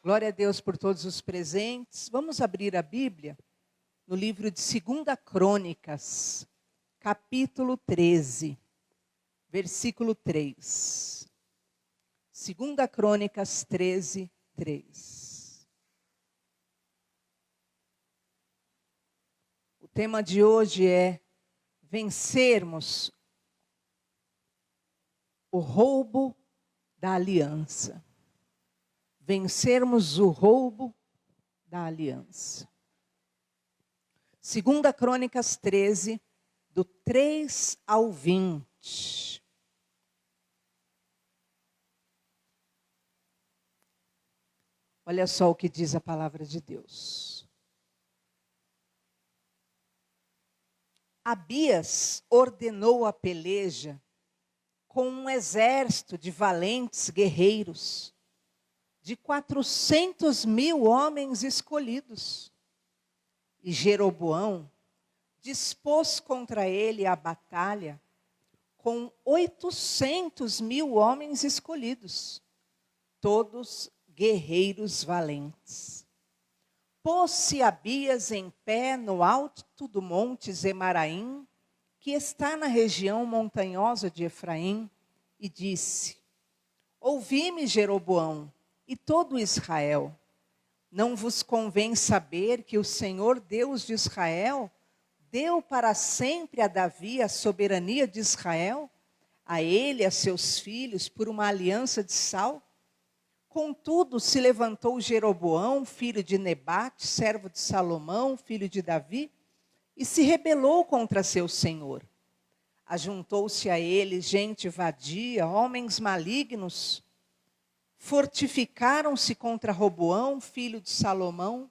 Glória a Deus por todos os presentes. Vamos abrir a Bíblia no livro de 2 Crônicas, capítulo 13, versículo 3. 2 Crônicas 13, 3. O tema de hoje é vencermos o roubo da aliança. Vencermos o roubo da aliança. 2 Crônicas 13, do 3 ao 20. Olha só o que diz a palavra de Deus. Abias ordenou a peleja com um exército de valentes guerreiros, de 400.000 homens escolhidos. E Jeroboão dispôs contra ele a batalha com 800.000 homens escolhidos, todos guerreiros valentes. Pôs-se Abias em pé no alto do monte Zemaraim, que está na região montanhosa de Efraim, e disse: Ouvi-me, Jeroboão, e todo Israel, não vos convém saber que o Senhor Deus de Israel deu para sempre a Davi a soberania de Israel, a ele e a seus filhos, por uma aliança de sal? Contudo, se levantou Jeroboão, filho de Nebate, servo de Salomão, filho de Davi, e se rebelou contra seu senhor. Ajuntou-se a ele gente vadia, homens malignos, fortificaram-se contra Roboão, filho de Salomão,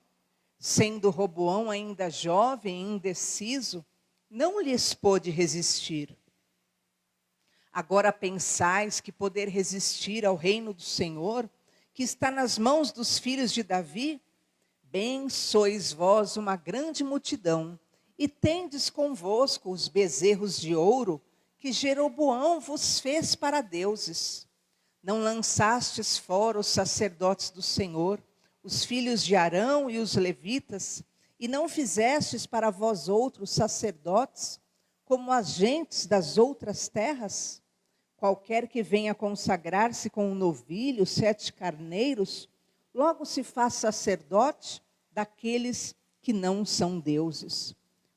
sendo Roboão ainda jovem e indeciso, não lhes pôde resistir. Agora pensais que poder resistir ao reino do Senhor, que está nas mãos dos filhos de Davi? Bem, sois vós uma grande multidão, e tendes convosco os bezerros de ouro que Jeroboão vos fez para deuses. Não lançastes fora os sacerdotes do Senhor, os filhos de Arão e os levitas, e não fizestes para vós outros sacerdotes, como as gentes das outras terras? Qualquer que venha consagrar-se com um novilho, 7 carneiros, logo se faz sacerdote daqueles que não são deuses.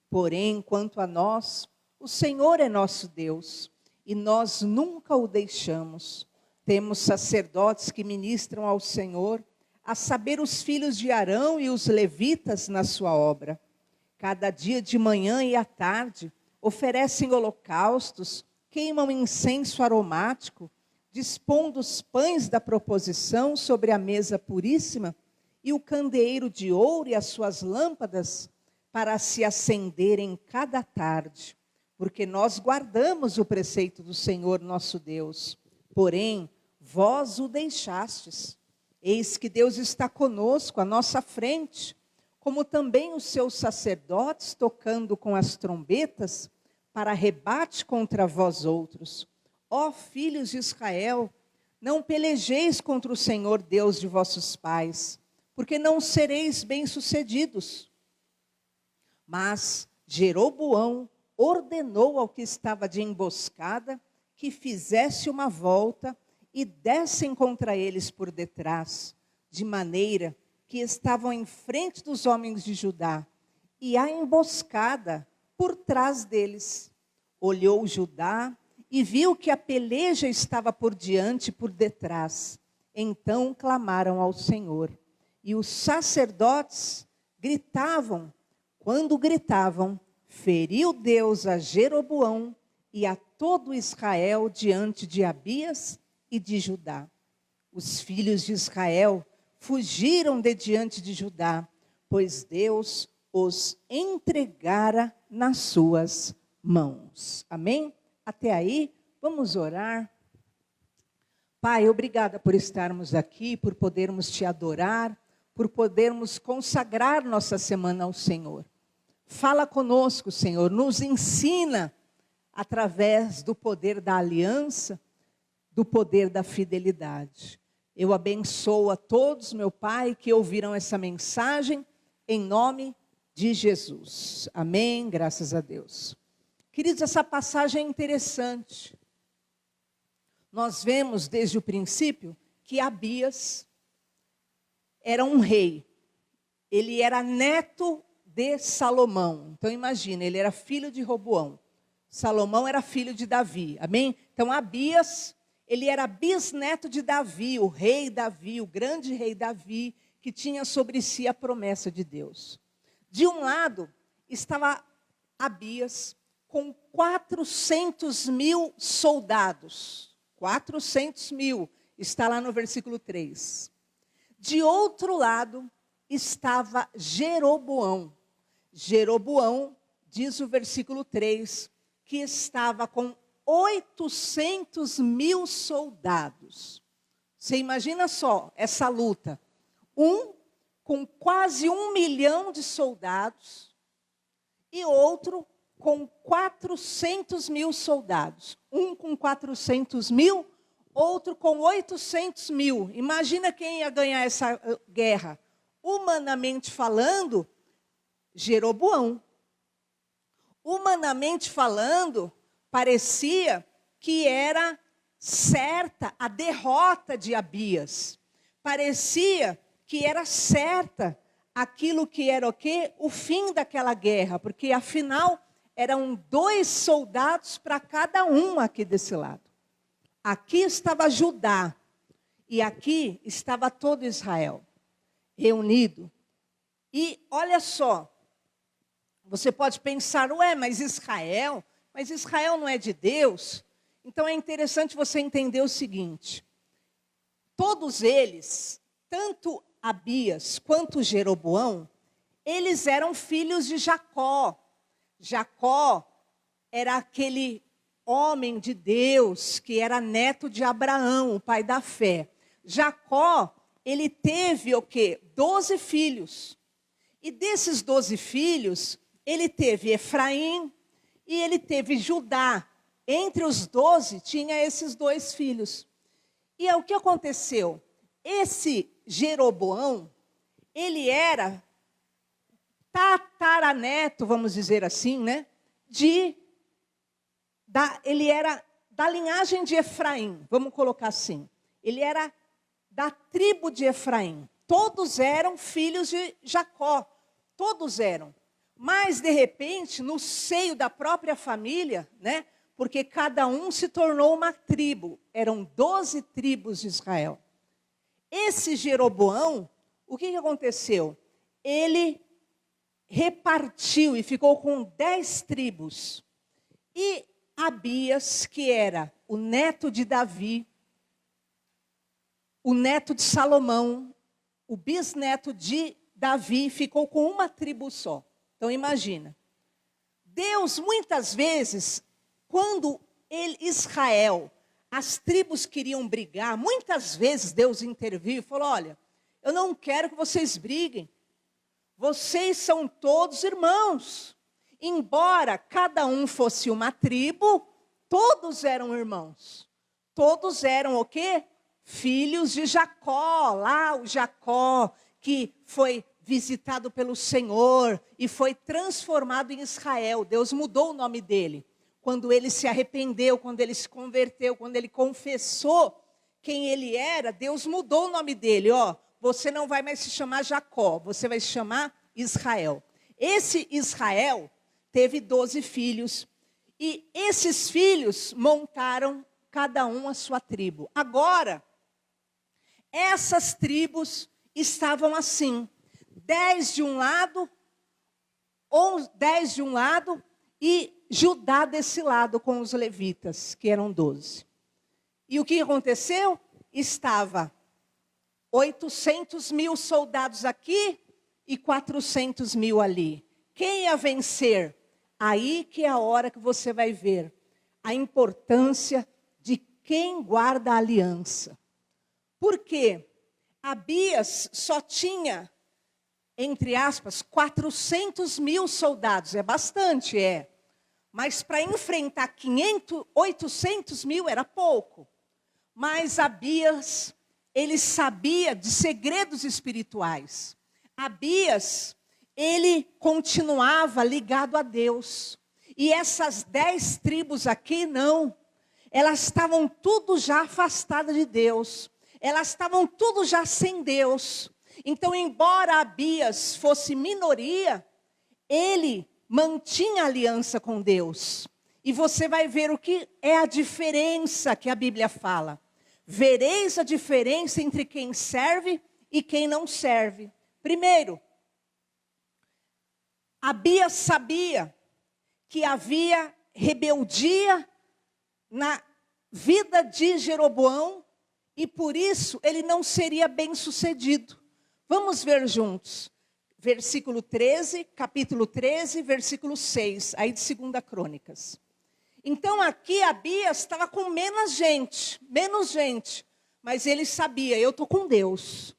Porém, quanto a nós, o Senhor é nosso Deus, e nós nunca o deixamos. Temos sacerdotes que ministram ao Senhor, a saber, os filhos de Arão e os levitas na sua obra. Cada dia de manhã e à tarde oferecem holocaustos, queimam incenso aromático, dispondo os pães da proposição sobre a mesa puríssima e o candeeiro de ouro e as suas lâmpadas para se acenderem cada tarde, porque nós guardamos o preceito do Senhor nosso Deus. Porém, vós o deixastes. Eis que Deus está conosco, à nossa frente, como também os seus sacerdotes, tocando com as trombetas, para rebate contra vós outros. Ó filhos de Israel, não pelejeis contra o Senhor Deus de vossos pais, porque não sereis bem-sucedidos. Mas Jeroboão ordenou ao que estava de emboscada que fizesse uma volta e dessem contra eles por detrás, de maneira que estavam em frente dos homens de Judá, e a emboscada por trás deles. Olhou Judá e viu que a peleja estava por diante e por detrás. Então clamaram ao Senhor. E os sacerdotes gritavam. Quando gritavam, feriu Deus a Jeroboão e a todo Israel diante de Abias e de Judá. Os filhos de Israel fugiram de diante de Judá, pois Deus os entregara nas suas mãos. Amém? Até aí, vamos orar. Pai, obrigada por estarmos aqui, por podermos te adorar, por podermos consagrar nossa semana ao Senhor. Fala conosco, Senhor, nos ensina através do poder da aliança, do poder da fidelidade. Eu abençoo a todos, meu Pai, que ouviram essa mensagem, em nome de Jesus. Amém, graças a Deus. Queridos, essa passagem é interessante. Nós vemos desde o princípio que Abias era um rei. Ele era neto de Salomão. Então imagina, ele era filho de Roboão. Salomão era filho de Davi. Amém? Então Abias, ele era bisneto de Davi, o rei Davi, o grande rei Davi, que tinha sobre si a promessa de Deus. De um lado estava Abias com 400.000 soldados. 400.000, está lá no versículo 3. De outro lado estava Jeroboão. Jeroboão, diz o versículo 3, que estava com 800.000 soldados. Você imagina só essa luta. Um com quase 1 milhão de soldados e outro com 400.000 soldados. Um com 400.000, outro com 800.000. Imagina quem ia ganhar essa guerra. Humanamente falando, Jeroboão. Humanamente falando, parecia que era certa a derrota de Abias. Parecia que era certa aquilo que era o quê? O fim daquela guerra, porque afinal eram 2 soldados para cada um aqui desse lado. Aqui estava Judá e aqui estava todo Israel reunido. E olha só, você pode pensar, mas Israel não é de Deus? Então é interessante você entender o seguinte: todos eles, tanto Abias quanto Jeroboão, eles eram filhos de Jacó. Jacó era aquele homem de Deus que era neto de Abraão, o pai da fé. Jacó, ele teve o quê? 12 filhos. E desses 12 filhos, ele teve Efraim e ele teve Judá. Entre os 12, tinha esses 2 filhos. E o que aconteceu? Esse Jeroboão, ele era tataraneto, vamos dizer assim, né? Ele era da linhagem de Efraim, vamos colocar assim. Ele era da tribo de Efraim. Todos eram filhos de Jacó, todos eram. Mas, de repente, no seio da própria família, né? Porque cada um se tornou uma tribo. Eram 12 tribos de Israel. Esse Jeroboão, o que aconteceu? Ele repartiu e ficou com 10 tribos. E Abias, que era o neto de Davi, o neto de Salomão, o bisneto de Davi, ficou com uma tribo só. Então imagina. Deus, muitas vezes, quando Israel, as tribos queriam brigar, muitas vezes Deus interviu e falou: olha, eu não quero que vocês briguem. Vocês são todos irmãos. Embora cada um fosse uma tribo, todos eram irmãos. Todos eram o quê? Filhos de Jacó. Lá o Jacó que foi visitado pelo Senhor e foi transformado em Israel. Deus mudou o nome dele. Quando ele se arrependeu, quando ele se converteu, quando ele confessou quem ele era, Deus mudou o nome dele. Você não vai mais se chamar Jacó, você vai se chamar Israel. Esse Israel teve 12 filhos. E esses filhos montaram cada um a sua tribo. Agora, essas tribos estavam assim. 10 de um lado, 10 de um lado e Judá desse lado com os levitas, que eram 12. E o que aconteceu? Estava 800.000 soldados aqui e 400.000 ali. Quem ia vencer? Aí que é a hora que você vai ver a importância de quem guarda a aliança. Por quê? Abias só tinha, entre aspas, 400.000 soldados. É bastante, é. Mas para enfrentar 800.000 era pouco. Mas Abias ele sabia de segredos espirituais. Abias, ele continuava ligado a Deus. E essas 10 tribos aqui, não. Elas estavam tudo já afastadas de Deus. Elas estavam tudo já sem Deus. Então, embora Abias fosse minoria, ele mantinha aliança com Deus. E você vai ver o que é a diferença que a Bíblia fala. Vereis a diferença entre quem serve e quem não serve. Primeiro, Abias sabia que havia rebeldia na vida de Jeroboão e por isso ele não seria bem-sucedido. Vamos ver juntos. Versículo 13, capítulo 13, versículo 6, aí de 2 Crônicas. Então aqui Abias estava com menos gente, mas ele sabia, eu estou com Deus.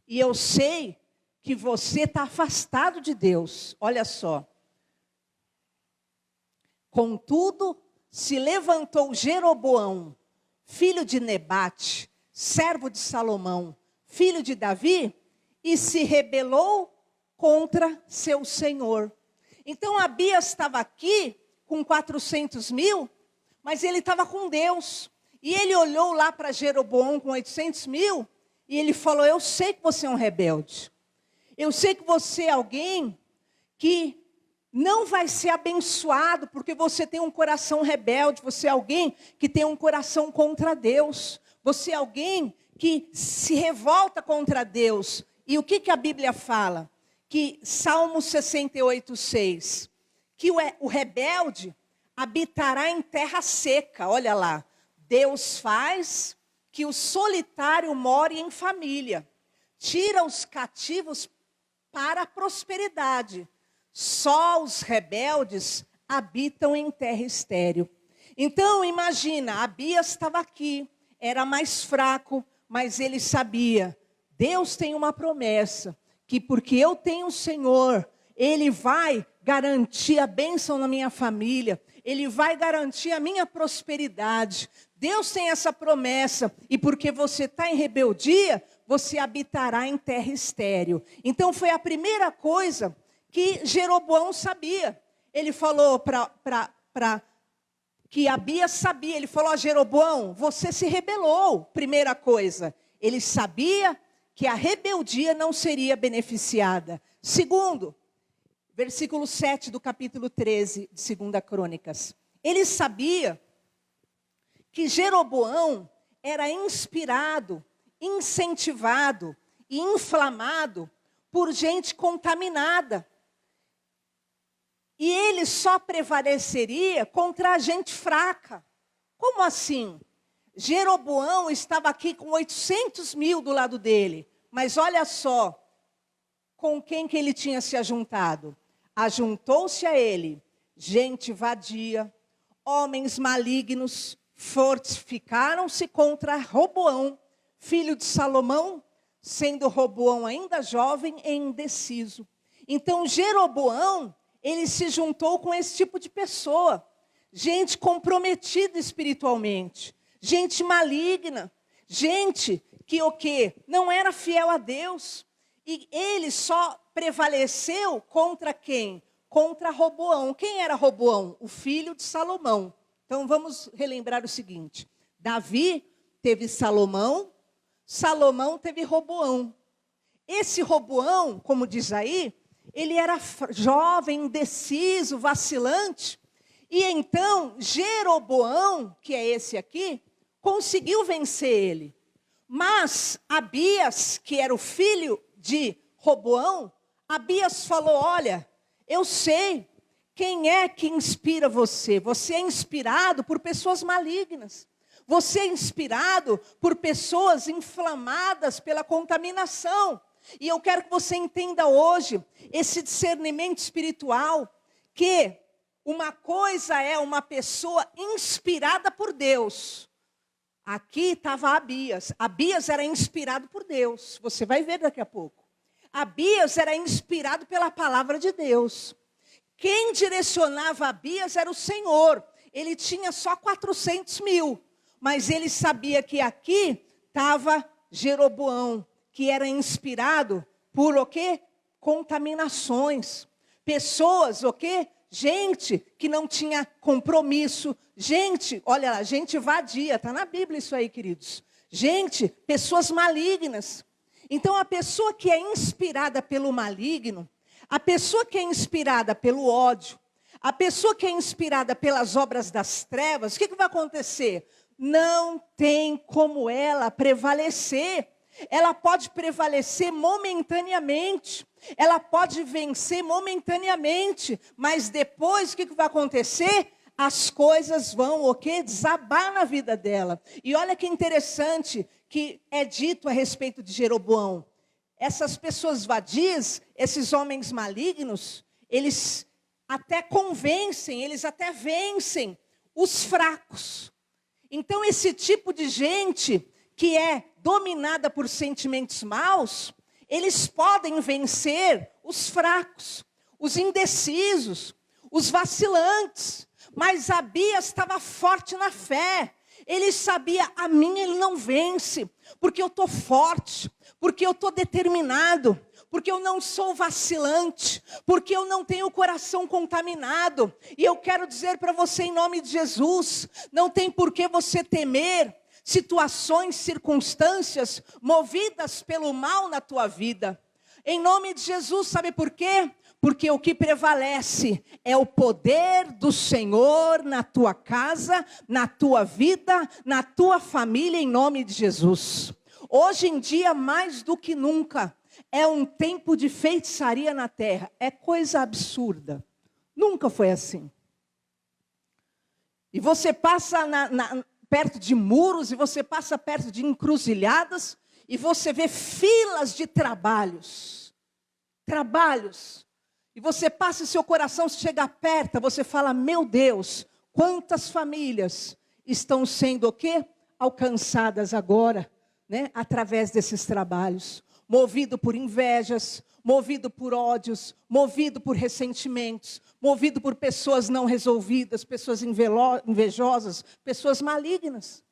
E eu sei que você está afastado de Deus. Olha só. Contudo, se levantou Jeroboão, filho de Nebate, servo de Salomão, filho de Davi, e se rebelou contra seu senhor. Então Abias estava aqui com 400 mil, mas ele estava com Deus. E ele olhou lá para Jeroboão com 800 mil, e ele falou, eu sei que você é um rebelde. Eu sei que você é alguém que não vai ser abençoado, porque você tem um coração rebelde, você é alguém que tem um coração contra Deus. Você é alguém que se revolta contra Deus. E o que a Bíblia fala? Que Salmo 68, 6, que o rebelde habitará em terra seca. Olha lá, Deus faz que o solitário more em família, tira os cativos para a prosperidade. Só os rebeldes habitam em terra estéril. Então imagina, Abias estava aqui, era mais fraco, mas ele sabia, Deus tem uma promessa, que porque eu tenho o Senhor, Ele vai garantir a bênção na minha família, Ele vai garantir a minha prosperidade. Deus tem essa promessa, e porque você está em rebeldia, você habitará em terra estéril. Então foi a primeira coisa que Jeroboão sabia. Ele falou que Abias sabia, ele falou a Jeroboão, você se rebelou, primeira coisa. Ele sabia que a rebeldia não seria beneficiada. Segundo, versículo 7 do capítulo 13 de 2 Crônicas. Ele sabia que Jeroboão era inspirado, incentivado e inflamado por gente contaminada. E ele só prevaleceria contra a gente fraca. Como assim? Jeroboão estava aqui com 800 mil do lado dele. Mas olha só, com quem que ele tinha se ajuntado? Ajuntou-se a ele gente vadia, homens malignos, fortificaram-se contra Roboão, filho de Salomão, sendo Roboão ainda jovem e indeciso. Então Jeroboão, ele se juntou com esse tipo de pessoa, gente comprometida espiritualmente, gente maligna, gente que o quê? Não era fiel a Deus. E ele só prevaleceu contra quem? Contra Roboão. Quem era Roboão? O filho de Salomão. Então vamos relembrar o seguinte. Davi teve Salomão, Salomão teve Roboão. Esse Roboão, como diz aí, ele era jovem, indeciso, vacilante. E então Jeroboão, que é esse aqui, conseguiu vencer ele. Mas Abias, que era o filho de Roboão, Abias falou, olha, eu sei quem é que inspira você. Você é inspirado por pessoas malignas. Você é inspirado por pessoas inflamadas pela contaminação. E eu quero que você entenda hoje esse discernimento espiritual, que uma coisa é uma pessoa inspirada por Deus. Aqui estava Abias. Abias era inspirado por Deus. Você vai ver daqui a pouco. Abias era inspirado pela palavra de Deus. Quem direcionava Abias era o Senhor. Ele tinha só 400 mil. Mas ele sabia que aqui estava Jeroboão, que era inspirado por o quê? Contaminações. Pessoas, o quê? Gente que não tinha compromisso. Gente, olha lá, gente vadia. Está na Bíblia isso aí, queridos. Gente, pessoas malignas. Então, a pessoa que é inspirada pelo maligno, a pessoa que é inspirada pelo ódio, a pessoa que é inspirada pelas obras das trevas, o que vai acontecer? Não tem como ela prevalecer. Ela pode prevalecer momentaneamente. Ela pode vencer momentaneamente. Mas depois, o que vai acontecer? As coisas vão, o quê? Desabar na vida dela. E olha que interessante que é dito a respeito de Jeroboão. Essas pessoas vadias, esses homens malignos, eles até convencem, eles até vencem os fracos. Então, esse tipo de gente que é dominada por sentimentos maus, eles podem vencer os fracos, os indecisos, os vacilantes. Mas Abias estava forte na fé. Ele sabia, a mim ele não vence, porque eu estou forte, porque eu estou determinado, porque eu não sou vacilante, porque eu não tenho o coração contaminado. E eu quero dizer para você em nome de Jesus, não tem por que você temer situações, circunstâncias movidas pelo mal na tua vida. Em nome de Jesus, sabe por quê? Porque o que prevalece é o poder do Senhor na tua casa, na tua vida, na tua família, em nome de Jesus. Hoje em dia, mais do que nunca, é um tempo de feitiçaria na terra. É coisa absurda. Nunca foi assim. E você passa perto de muros, e você passa perto de encruzilhadas, e você vê filas de trabalhos. Trabalhos. E você passa e seu coração chega perto, você fala, meu Deus, quantas famílias estão sendo o quê? Alcançadas agora, né? Através desses trabalhos. Movido por invejas, movido por ódios, movido por ressentimentos, movido por pessoas não resolvidas, pessoas invejosas, pessoas malignas.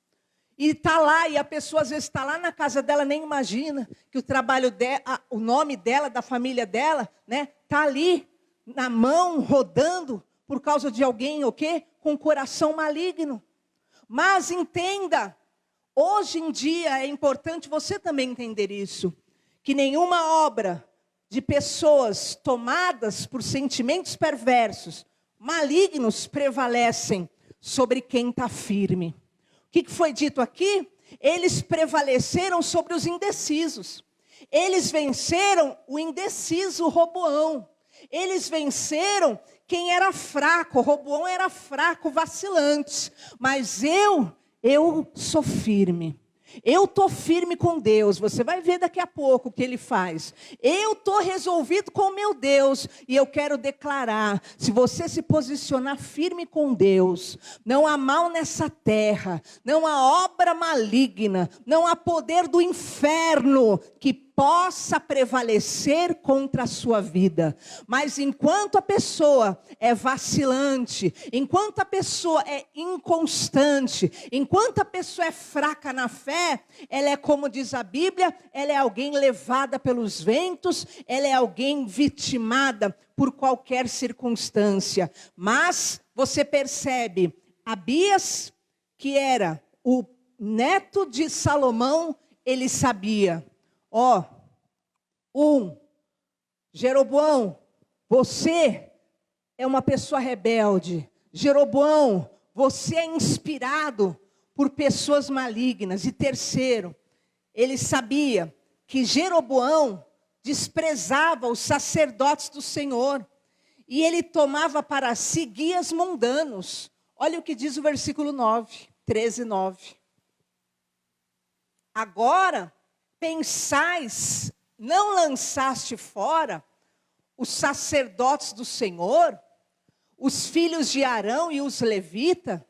E está lá, e a pessoa às vezes está lá na casa dela, nem imagina que o trabalho dela, o nome dela, da família dela, né, está ali na mão, rodando, por causa de alguém, o quê? Com coração maligno. Mas entenda, hoje em dia é importante você também entender isso, que nenhuma obra de pessoas tomadas por sentimentos perversos, malignos, prevalecem sobre quem está firme. O que foi dito aqui? Eles prevaleceram sobre os indecisos. Eles venceram o indeciso Roboão. Eles venceram quem era fraco. Roboão era fraco, vacilante. Mas eu sou firme. Eu estou firme com Deus. Você vai ver daqui a pouco o que ele faz. Eu estou resolvido com o meu Deus. E eu quero declarar, se você se posicionar firme com Deus, não há mal nessa terra, não há obra maligna, não há poder do inferno que possa prevalecer contra a sua vida. Mas enquanto a pessoa é vacilante, enquanto a pessoa é inconstante, enquanto a pessoa é fraca na fé, ela é, como diz a Bíblia, ela é alguém levada pelos ventos, ela é alguém vitimada por qualquer circunstância. Mas você percebe, Abias, que era o neto de Salomão, ele sabia, Jeroboão, você é uma pessoa rebelde. Jeroboão, você é inspirado por pessoas malignas. E terceiro, ele sabia que Jeroboão desprezava os sacerdotes do Senhor. E ele tomava para si guias mundanos. Olha o que diz o versículo 9, 13, 9. Agora, pensais, não lançaste fora os sacerdotes do Senhor, os filhos de Arão e os levitas,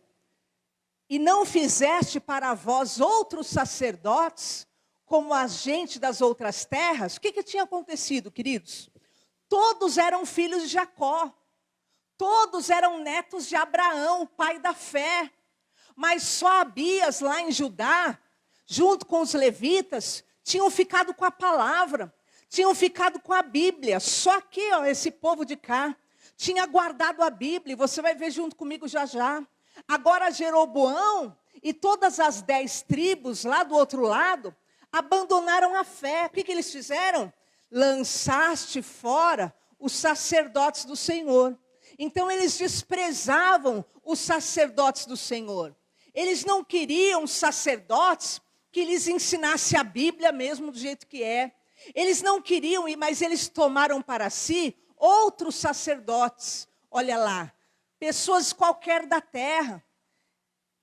e não fizeste para vós outros sacerdotes, como a gente das outras terras? O que tinha acontecido, queridos? Todos eram filhos de Jacó, todos eram netos de Abraão, pai da fé, mas só Abias lá em Judá junto com os levitas, tinham ficado com a palavra, tinham ficado com a Bíblia. Só que esse povo de cá tinha guardado a Bíblia, você vai ver junto comigo já já. Agora Jeroboão e todas as 10 tribos lá do outro lado abandonaram a fé. O que eles fizeram? Lançaste fora os sacerdotes do Senhor. Então eles desprezavam os sacerdotes do Senhor. Eles não queriam sacerdotes que lhes ensinasse a Bíblia mesmo do jeito que é. Eles não queriam, mas eles tomaram para si outros sacerdotes. Olha lá, pessoas qualquer da terra.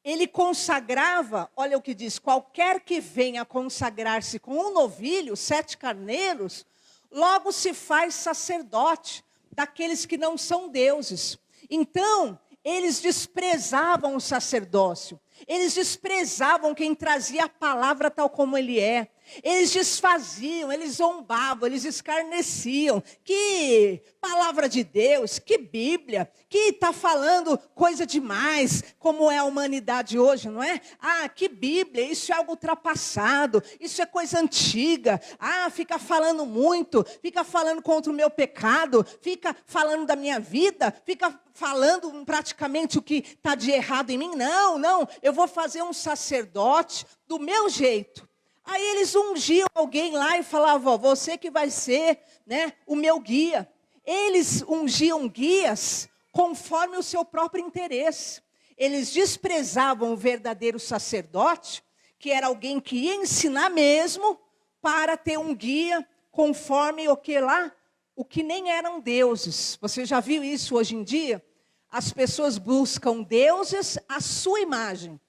Ele consagrava, olha o que diz, qualquer que venha consagrar-se com um novilho, 7 carneiros, logo se faz sacerdote daqueles que não são deuses. Então, eles desprezavam o sacerdócio. Eles desprezavam quem trazia a palavra tal como ele é. Eles desfaziam, eles zombavam, eles escarneciam. Que palavra de Deus, que Bíblia, que está falando coisa demais, como é a humanidade hoje, não é? Ah, que Bíblia, isso é algo ultrapassado, isso é coisa antiga. Ah, fica falando muito, fica falando contra o meu pecado, fica falando da minha vida, fica falando praticamente o que está de errado em mim. Não, eu vou fazer um sacerdote do meu jeito. Aí eles ungiam alguém lá e falavam, você que vai ser, né, o meu guia. Eles ungiam guias conforme o seu próprio interesse. Eles desprezavam o verdadeiro sacerdote, que era alguém que ia ensinar mesmo, para ter um guia conforme o que lá? O que nem eram deuses. Você já viu isso hoje em dia? As pessoas buscam deuses à sua imagem.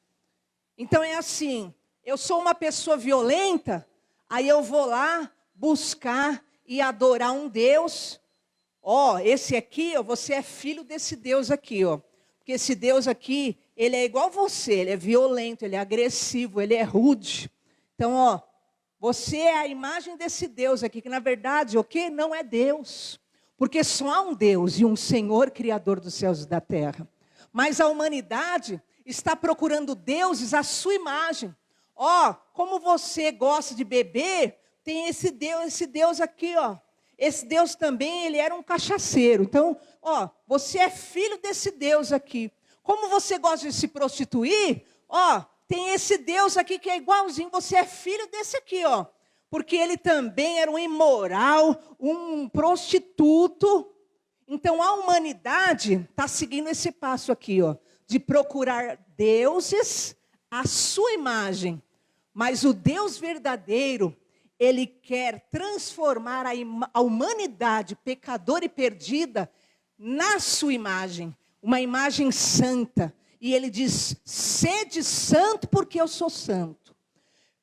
Então é assim, eu sou uma pessoa violenta, aí eu vou lá buscar e adorar um Deus. Esse aqui, você é filho desse Deus aqui, Porque esse Deus aqui, ele é igual você, ele é violento, ele é agressivo, ele é rude. Então, você é a imagem desse Deus aqui, que na verdade, o que? Não é Deus. Porque só há um Deus e um Senhor criador dos céus e da terra. Mas a humanidade está procurando deuses à sua imagem. Como você gosta de beber, tem esse Deus aqui, Esse Deus também, ele era um cachaceiro. Então, você é filho desse Deus aqui. Como você gosta de se prostituir, tem esse Deus aqui que é igualzinho, você é filho desse aqui, Porque ele também era um imoral, um prostituto. Então, a humanidade está seguindo esse passo aqui, de procurar deuses à sua imagem. Mas o Deus verdadeiro, ele quer transformar a humanidade pecadora e perdida na sua imagem. Uma imagem santa. E ele diz, sede santo porque eu sou santo.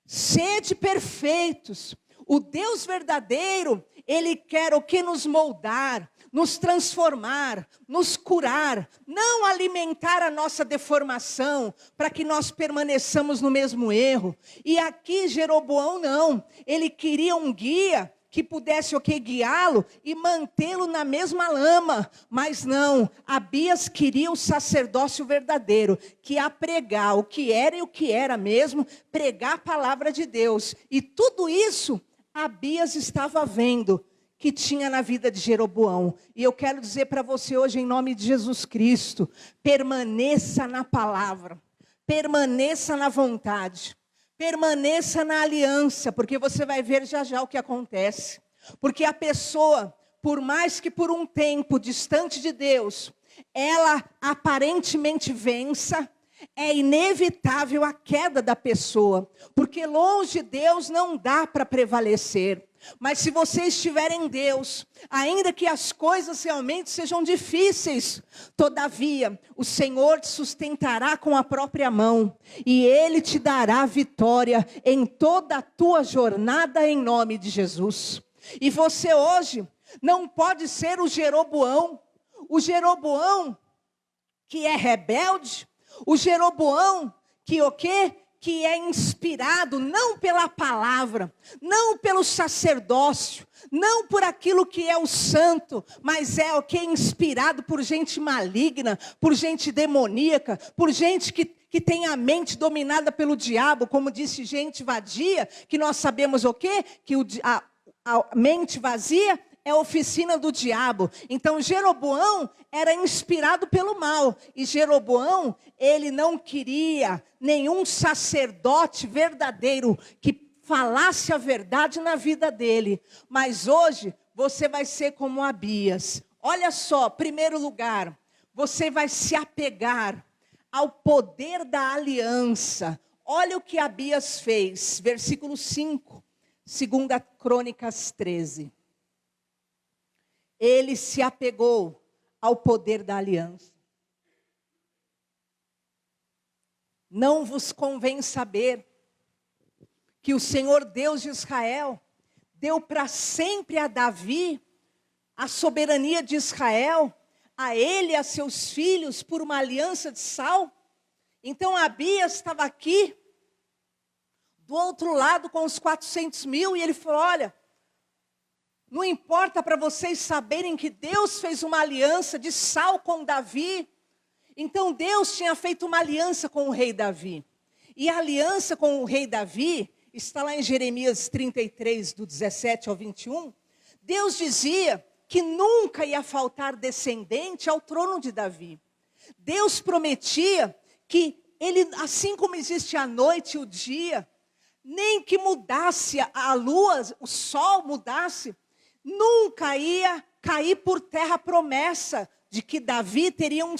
Sede perfeitos. O Deus verdadeiro, ele quer o que? Nos moldar, nos transformar, nos curar, não alimentar a nossa deformação, para que nós permaneçamos no mesmo erro. E aqui Jeroboão não, ele queria um guia que pudesse guiá-lo e mantê-lo na mesma lama. Mas não, Abias queria o sacerdócio verdadeiro, que ia pregar o que era e o que era mesmo, pregar a palavra de Deus. E tudo isso Abias estava vendo que tinha na vida de Jeroboão. E eu quero dizer para você hoje, em nome de Jesus Cristo, permaneça na palavra, permaneça na vontade, permaneça na aliança, porque você vai ver já já o que acontece. Porque a pessoa, por mais que por um tempo distante de Deus, ela aparentemente vença, é inevitável a queda da pessoa, porque longe de Deus não dá para prevalecer. Mas se você estiver em Deus, ainda que as coisas realmente sejam difíceis, todavia, o Senhor te sustentará com a própria mão, e Ele te dará vitória em toda a tua jornada em nome de Jesus. E você hoje não pode ser o Jeroboão que é rebelde, o Jeroboão que o quê? Que é inspirado não pela palavra, não pelo sacerdócio, não por aquilo que é o santo, mas é inspirado por gente maligna, por gente demoníaca, por gente que que tem a mente dominada pelo diabo, como disse gente vadia, que nós sabemos o quê? Que a mente vazia é a oficina do diabo. Então Jeroboão era inspirado pelo mal. E Jeroboão, ele não queria nenhum sacerdote verdadeiro que falasse a verdade na vida dele. Mas hoje você vai ser como Abias. Olha só, primeiro lugar, você vai se apegar ao poder da aliança. Olha o que Abias fez, versículo 5, 2 Crônicas 13. Ele se apegou ao poder da aliança. Não vos convém saber que o Senhor Deus de Israel deu para sempre a Davi a soberania de Israel, a ele e a seus filhos, por uma aliança de sal? Então Abias estava aqui, do outro lado com os 400 mil, e ele falou, olha, não importa para vocês saberem que Deus fez uma aliança de sal com Davi. Então Deus tinha feito uma aliança com o rei Davi. E a aliança com o rei Davi, está lá em Jeremias 33, do 17 ao 21, Deus dizia que nunca ia faltar descendente ao trono de Davi. Deus prometia que ele, assim como existe a noite e o dia, nem que mudasse a lua, o sol mudasse, nunca ia cair por terra a promessa de que Davi teria um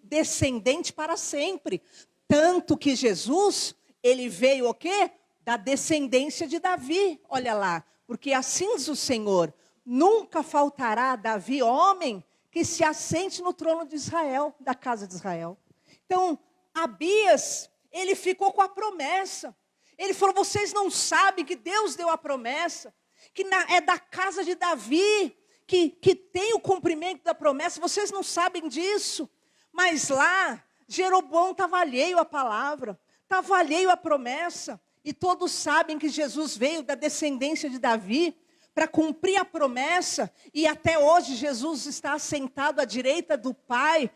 descendente para sempre. Tanto que Jesus, ele veio o quê? Da descendência de Davi. Olha lá, porque assim diz o Senhor, nunca faltará a Davi homem que se assente no trono de Israel, da casa de Israel. Então, Abias, ele ficou com a promessa. Ele falou, vocês não sabem que Deus deu a promessa, que é da casa de Davi, que tem o cumprimento da promessa, vocês não sabem disso. Mas lá, Jeroboão estava alheio à palavra, estava alheio à promessa. E todos sabem que Jesus veio da descendência de Davi para cumprir a promessa. E até hoje Jesus está assentado à direita do Pai,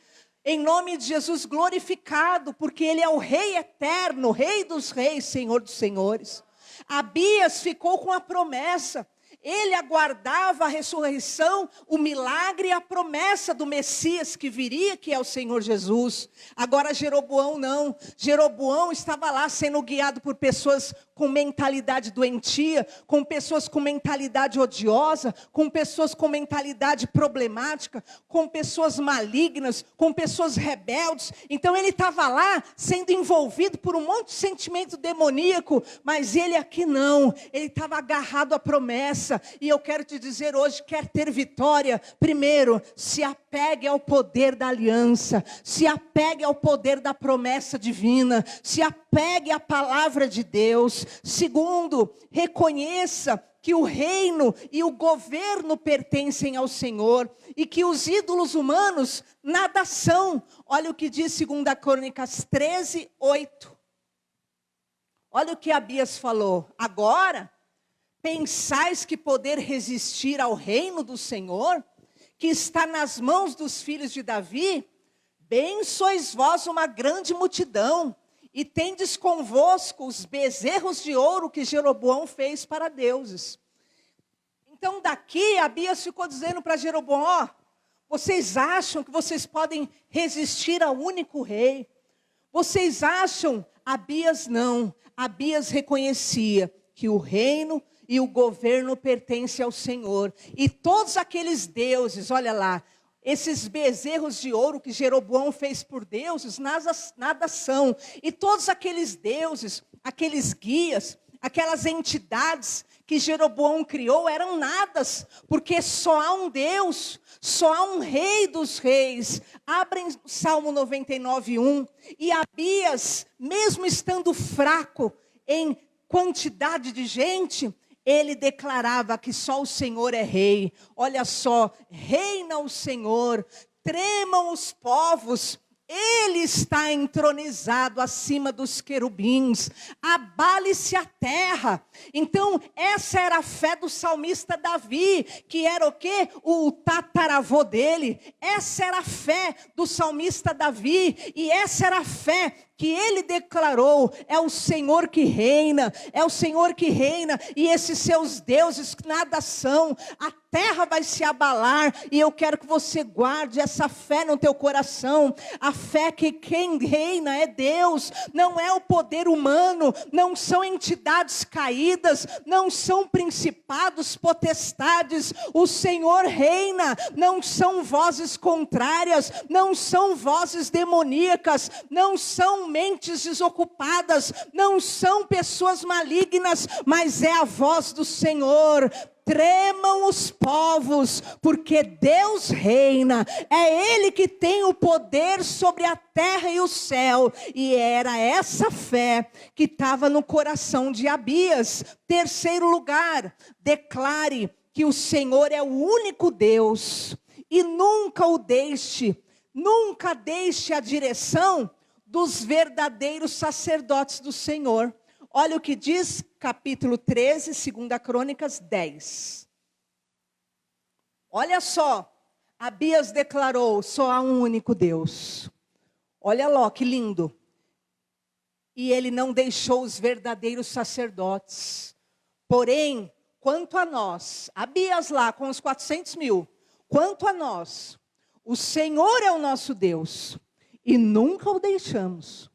em nome de Jesus glorificado, porque Ele é o Rei eterno, Rei dos reis, Senhor dos senhores. Abias ficou com a promessa. Ele aguardava a ressurreição, o milagre e a promessa do Messias que viria, que é o Senhor Jesus. Agora Jeroboão não. Jeroboão estava lá sendo guiado por pessoas com mentalidade doentia, com pessoas com mentalidade odiosa, com pessoas com mentalidade problemática, com pessoas malignas, com pessoas rebeldes. Então ele estava lá sendo envolvido por um monte de sentimento demoníaco, mas ele aqui não. Ele estava agarrado à promessa. E eu quero te dizer hoje, quer ter vitória, primeiro, se apegue ao poder da aliança, se apegue ao poder da promessa divina, se apegue à palavra de Deus. Segundo, reconheça que o reino e o governo pertencem ao Senhor e que os ídolos humanos nada são. Olha o que diz 2 Crônicas 13, 8. Olha o que Abias falou. Agora, pensais que poder resistir ao reino do Senhor, que está nas mãos dos filhos de Davi? Bem sois vós uma grande multidão, e tendes convosco os bezerros de ouro que Jeroboão fez para deuses. Então daqui Abias ficou dizendo para Jeroboão, ó, vocês acham que vocês podem resistir ao único rei? Vocês acham? Abias não. Abias reconhecia que o reino e o governo pertencem ao Senhor. E todos aqueles deuses, olha lá, esses bezerros de ouro que Jeroboão fez por deuses, nada são. E todos aqueles deuses, aqueles guias, aquelas entidades que Jeroboão criou eram nadas, porque só há um Deus, só há um Rei dos reis. Abrem Salmo 99, 1. E Abias, mesmo estando fraco em quantidade de gente, ele declarava que só o Senhor é rei. Olha só, reina o Senhor, tremam os povos, Ele está entronizado acima dos querubins, abale-se a terra. Então, essa era a fé do salmista Davi, que era o quê? O tataravô dele. Essa era a fé do salmista Davi, e essa era a fé que ele declarou, é o Senhor que reina, é o Senhor que reina, e esses seus deuses nada são, a terra vai se abalar, e eu quero que você guarde essa fé no teu coração, a fé que quem reina é Deus, não é o poder humano, não são entidades caídas, não são principados, potestades, o Senhor reina, não são vozes contrárias, não são vozes demoníacas, não são mentes desocupadas, não são pessoas malignas, mas é a voz do Senhor. Tremam os povos, porque Deus reina, é Ele que tem o poder sobre a terra e o céu, e era essa fé que estava no coração de Abias. Terceiro lugar, declare que o Senhor é o único Deus, e nunca deixe a direção dos verdadeiros sacerdotes do Senhor. Olha o que diz capítulo 13, 2 Crônicas 10. Olha só, Abias declarou, só há um único Deus. Olha lá, que lindo. E ele não deixou os verdadeiros sacerdotes. Porém, quanto a nós, Abias lá com os 400 mil, quanto a nós, o Senhor é o nosso Deus e nunca o deixamos.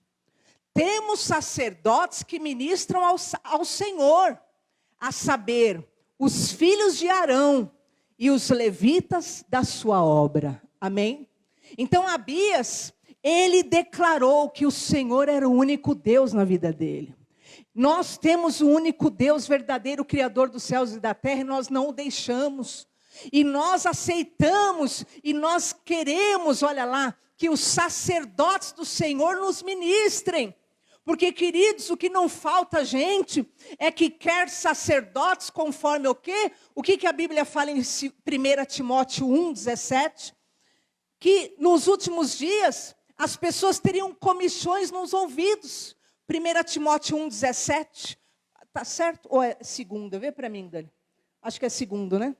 Temos sacerdotes que ministram ao Senhor, a saber, os filhos de Arão e os levitas da sua obra. Amém? Então Abias, ele declarou que o Senhor era o único Deus na vida dele. Nós temos o único Deus verdadeiro, Criador dos céus e da terra, e nós não o deixamos. E nós aceitamos, e nós queremos, olha lá, que os sacerdotes do Senhor nos ministrem. Porque, queridos, o que não falta, gente, é que quer sacerdotes conforme o quê? O que a Bíblia fala em 1 Timóteo 1,17? Que nos últimos dias, as pessoas teriam comichões nos ouvidos. 1 Timóteo 1,17. Tá certo? Ou é segunda? Vê para mim, Dani. Acho que é segundo, né?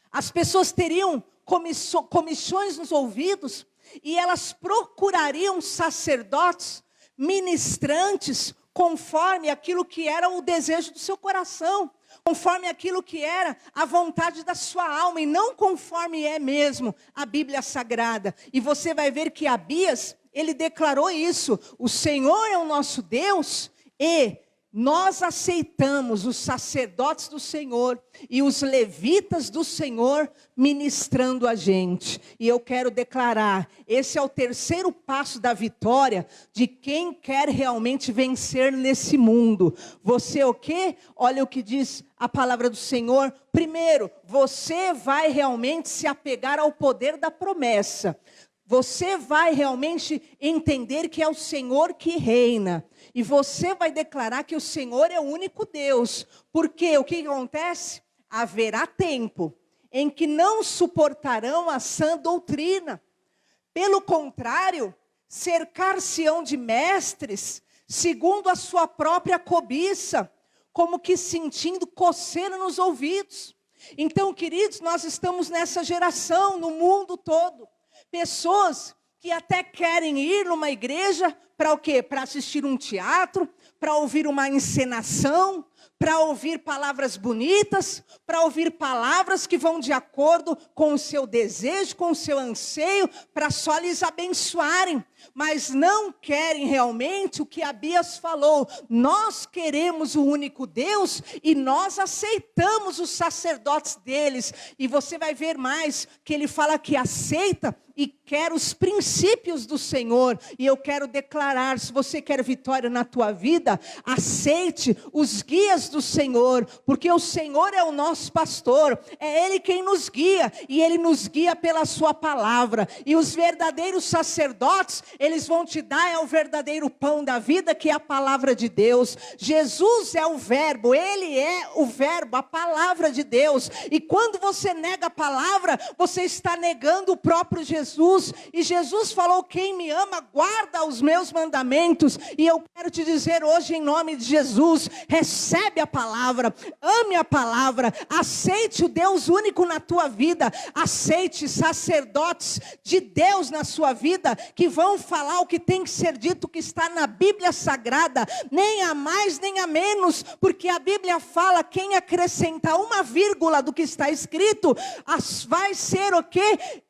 As pessoas teriam comichões nos ouvidos e elas procurariam sacerdotes, ministrantes, conforme aquilo que era o desejo do seu coração, conforme aquilo que era a vontade da sua alma, e não conforme é mesmo a Bíblia Sagrada. E você vai ver que Abias, ele declarou isso, o Senhor é o nosso Deus, e nós aceitamos os sacerdotes do Senhor e os levitas do Senhor ministrando a gente. E eu quero declarar, esse é o terceiro passo da vitória de quem quer realmente vencer nesse mundo. Você o quê? Olha o que diz a palavra do Senhor. Primeiro, você vai realmente se apegar ao poder da promessa. Você vai realmente entender que é o Senhor que reina. E você vai declarar que o Senhor é o único Deus. Porque o que acontece? Haverá tempo em que não suportarão a sã doutrina. Pelo contrário, cercar-se-ão de mestres, segundo a sua própria cobiça, como que sentindo coceira nos ouvidos. Então, queridos, nós estamos nessa geração, no mundo todo. Pessoas que até querem ir numa igreja para o quê? Para assistir um teatro, para ouvir uma encenação, para ouvir palavras bonitas, para ouvir palavras que vão de acordo com o seu desejo, com o seu anseio, para só lhes abençoarem. Mas não querem realmente o que Abias falou. Nós queremos o único Deus e nós aceitamos os sacerdotes deles. E você vai ver mais que ele fala que aceita e quer os princípios do Senhor. E eu quero declarar, se você quer vitória na tua vida, aceite os guias do Senhor, porque o Senhor é o nosso pastor, é Ele quem nos guia, e Ele nos guia pela sua palavra. E os verdadeiros sacerdotes, eles vão te dar o verdadeiro pão da vida, que é a palavra de Deus. Jesus é o verbo, Ele é o verbo, a palavra de Deus. E quando você nega a palavra, você está negando o próprio Jesus. E Jesus falou, quem me ama, guarda os meus mandamentos. E eu quero te dizer hoje, em nome de Jesus, recebe recebe a palavra, ame a palavra, aceite o Deus único na tua vida, aceite sacerdotes de Deus na sua vida, que vão falar o que tem que ser dito, que está na Bíblia Sagrada, nem a mais nem a menos, porque a Bíblia fala, quem acrescentar uma vírgula do que está escrito, vai ser o quê?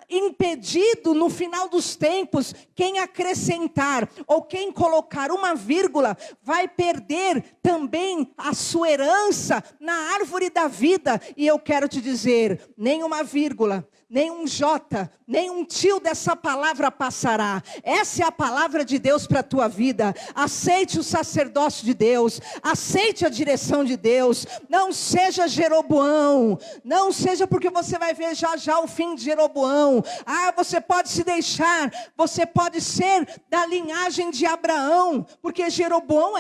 Impedido no final dos tempos. Quem acrescentar ou quem colocar uma vírgula vai perder também a sua herança na árvore da vida. E eu quero te dizer, nem uma vírgula, nem um J, nem um tio dessa palavra passará. Essa é a palavra de Deus para a tua vida. Aceite o sacerdócio de Deus, aceite a direção de Deus. Não seja Jeroboão, não seja, porque você vai ver já já o fim de Jeroboão. Você pode se deixar, você pode ser da linhagem de Abraão, porque Jeroboão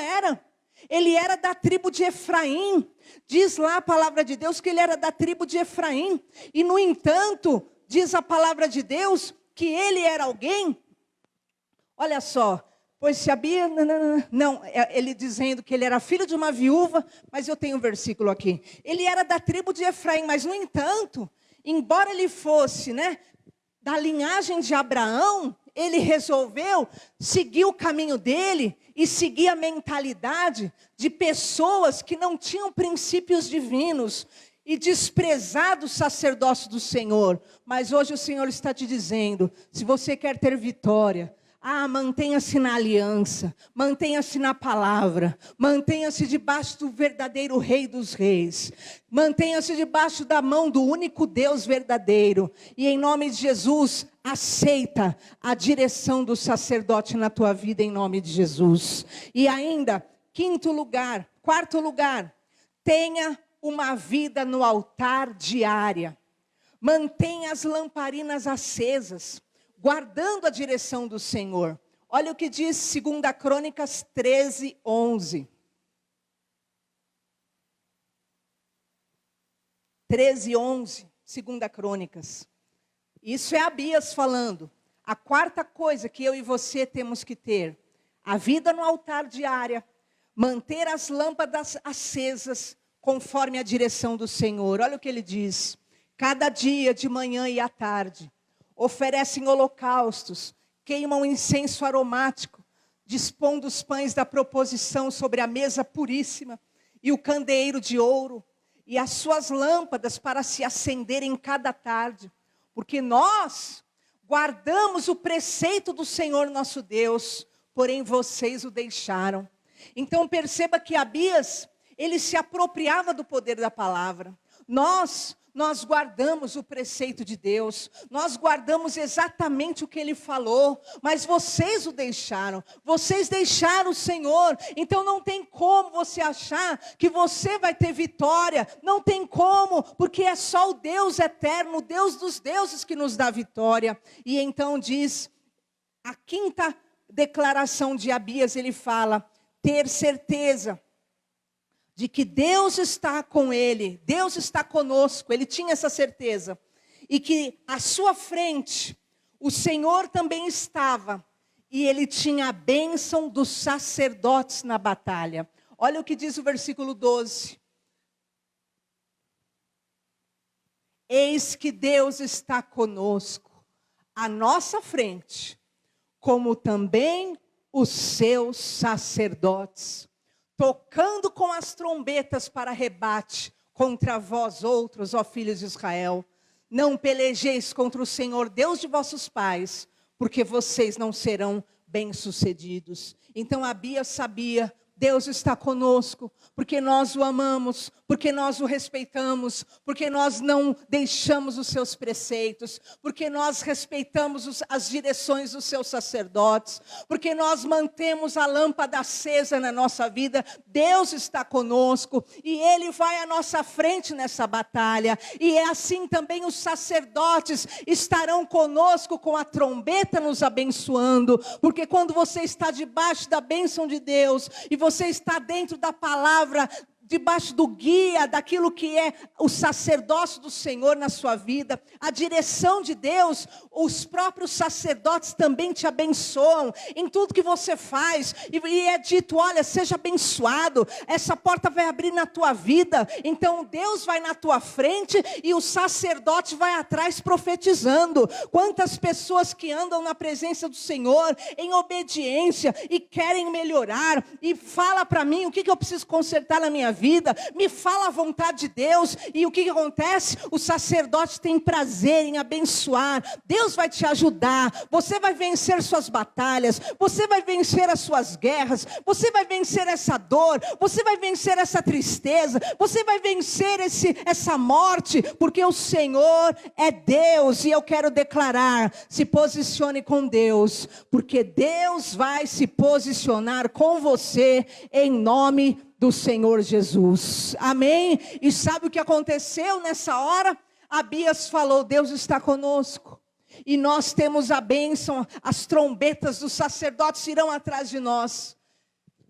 ele era da tribo de Efraim. Diz lá a palavra de Deus que ele era da tribo de Efraim. E no entanto, diz a palavra de Deus que ele era alguém. Olha só, pois se Abias, ele dizendo que ele era filho de uma viúva, mas eu tenho um versículo aqui. Ele era da tribo de Efraim, mas no entanto, embora ele fosse, da linhagem de Abraão, ele resolveu seguir o caminho dele e seguir a mentalidade de pessoas que não tinham princípios divinos e desprezado o sacerdócio do Senhor. Mas hoje o Senhor está te dizendo, se você quer ter vitória, mantenha-se na aliança, mantenha-se na palavra, mantenha-se debaixo do verdadeiro Rei dos Reis, mantenha-se debaixo da mão do único Deus verdadeiro, e em nome de Jesus, aceita a direção do sacerdote na tua vida, em nome de Jesus. E ainda, quarto lugar, tenha uma vida no altar diária, mantenha as lamparinas acesas, guardando a direção do Senhor. Olha o que diz 2 Crônicas 13, 11. 13, 11, 2 Crônicas. Isso é Abias falando. A quarta coisa que eu e você temos que ter: a vida no altar diária, manter as lâmpadas acesas, conforme a direção do Senhor. Olha o que ele diz: cada dia, de manhã e à tarde, oferecem holocaustos, queimam incenso aromático, dispondo os pães da proposição sobre a mesa puríssima, e o candeeiro de ouro, e as suas lâmpadas para se acenderem cada tarde, porque nós guardamos o preceito do Senhor nosso Deus, porém vocês o deixaram. Então perceba que Abias, ele se apropriava do poder da palavra. Nós guardamos o preceito de Deus, nós guardamos exatamente o que Ele falou, mas vocês o deixaram o Senhor. Então não tem como você achar que você vai ter vitória, não tem como, porque é só o Deus eterno, o Deus dos deuses que nos dá vitória. E então diz, a quinta declaração de Abias, ele fala, ter certeza de que Deus está com ele, Deus está conosco. Ele tinha essa certeza, e que à sua frente o Senhor também estava, e ele tinha a bênção dos sacerdotes na batalha. Olha o que diz o versículo 12. Eis que Deus está conosco, à nossa frente, como também os seus sacerdotes, tocando com as trombetas para rebate contra vós outros, ó filhos de Israel. Não pelejeis contra o Senhor, Deus de vossos pais, porque vocês não serão bem-sucedidos. Então Abias sabia, Deus está conosco, porque nós o amamos, porque nós o respeitamos, porque nós não deixamos os seus preceitos, porque nós respeitamos as direções dos seus sacerdotes, porque nós mantemos a lâmpada acesa na nossa vida. Deus está conosco e Ele vai à nossa frente nessa batalha. E é assim também os sacerdotes estarão conosco com a trombeta nos abençoando, porque quando você está debaixo da bênção de Deus e você está dentro da palavra debaixo do guia, daquilo que é o sacerdócio do Senhor na sua vida, a direção de Deus, os próprios sacerdotes também te abençoam em tudo que você faz, e é dito, olha, seja abençoado, essa porta vai abrir na tua vida, então Deus vai na tua frente, e o sacerdote vai atrás profetizando. Quantas pessoas que andam na presença do Senhor, em obediência, e querem melhorar, e fala para mim, o que eu preciso consertar na minha vida, me fala a vontade de Deus, e o que acontece? O sacerdote tem prazer em abençoar. Deus vai te ajudar, você vai vencer suas batalhas, você vai vencer as suas guerras, você vai vencer essa dor, você vai vencer essa tristeza, você vai vencer essa morte, porque o Senhor é Deus. E eu quero declarar, se posicione com Deus, porque Deus vai se posicionar com você, em nome do Senhor Jesus, amém? E sabe o que aconteceu nessa hora? Abias falou, Deus está conosco, e nós temos a bênção, as trombetas dos sacerdotes irão atrás de nós,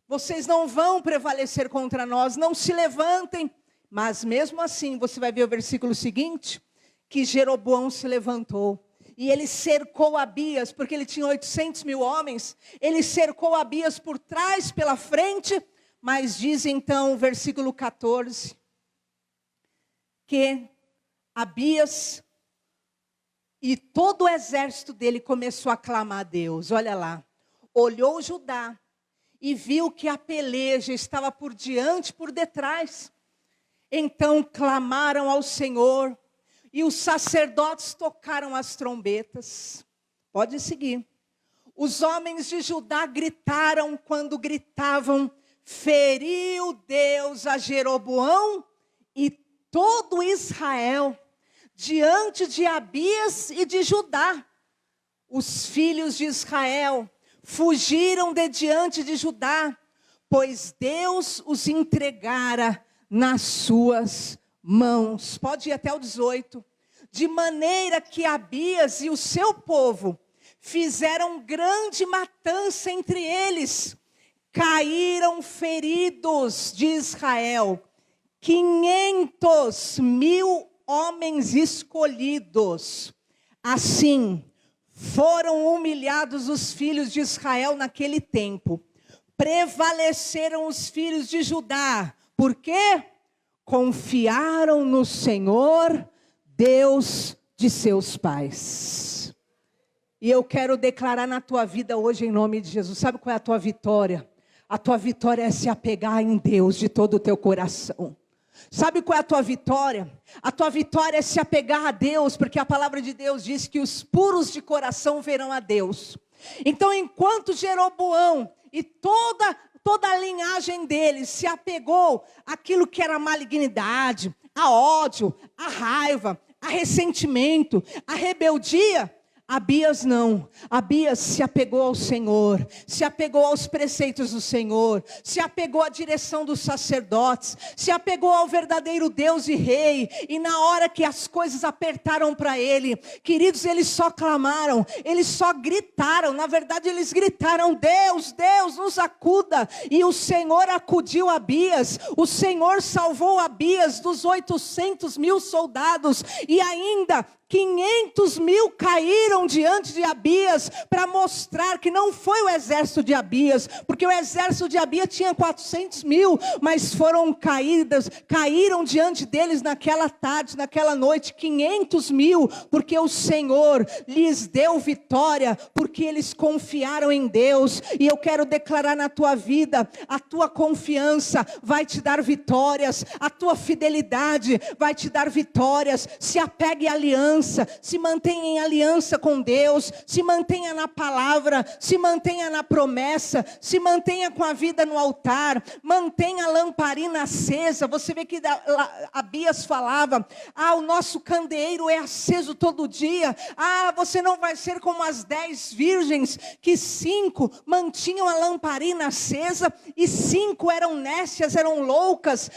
vocês não vão prevalecer contra nós, não se levantem. Mas mesmo assim, você vai ver o versículo seguinte, que Jeroboão se levantou, e ele cercou Abias, porque ele tinha 800 mil homens, ele cercou Abias por trás, pela frente. Mas diz então o versículo 14, que Abias e todo o exército dele começou a clamar a Deus. Olha lá, olhou Judá e viu que a peleja estava por diante, por detrás. Então clamaram ao Senhor, e os sacerdotes tocaram as trombetas. Pode seguir. Os homens de Judá gritaram, quando gritavam, feriu Deus a Jeroboão e todo Israel, diante de Abias e de Judá. Os filhos de Israel fugiram de diante de Judá, pois Deus os entregara nas suas mãos. Pode ir até o 18. De maneira que Abias e o seu povo fizeram grande matança entre eles. Caíram feridos de Israel 500 mil homens escolhidos. Assim, foram humilhados os filhos de Israel naquele tempo. Prevaleceram os filhos de Judá. Por quê? Confiaram no Senhor, Deus de seus pais. E eu quero declarar na tua vida hoje, em nome de Jesus. Sabe qual é a tua vitória? A tua vitória é se apegar em Deus de todo o teu coração. Sabe qual é a tua vitória? A tua vitória é se apegar a Deus, porque a palavra de Deus diz que os puros de coração verão a Deus. Então, enquanto Jeroboão e toda a linhagem dele se apegou àquilo que era a malignidade, a ódio, a raiva, a ressentimento, a rebeldia, Abias não. Abias se apegou ao Senhor, se apegou aos preceitos do Senhor, se apegou à direção dos sacerdotes, se apegou ao verdadeiro Deus e Rei. E na hora que as coisas apertaram para ele, queridos, eles só clamaram, eles só gritaram. Na verdade, eles gritaram: Deus, Deus, nos acuda. E o Senhor acudiu Abias. O Senhor salvou Abias dos 800 mil soldados, e ainda 500 mil caíram diante de Abias, para mostrar que não foi o exército de Abias, porque o exército de Abias tinha 400 mil, mas caíram diante deles naquela tarde, naquela noite, 500 mil, porque o Senhor lhes deu vitória, porque eles confiaram em Deus. E eu quero declarar na tua vida, a tua confiança vai te dar vitórias, a tua fidelidade vai te dar vitórias. Se apegue à aliança, se mantenha em aliança com Deus, se mantenha na palavra, se mantenha na promessa, se mantenha com a vida no altar, mantenha a lamparina acesa. Você vê que Abias falava: o nosso candeeiro é aceso todo dia. Você não vai ser como as 10 virgens, que 5 mantinham a lamparina acesa, e 5 eram nécias, eram loucas.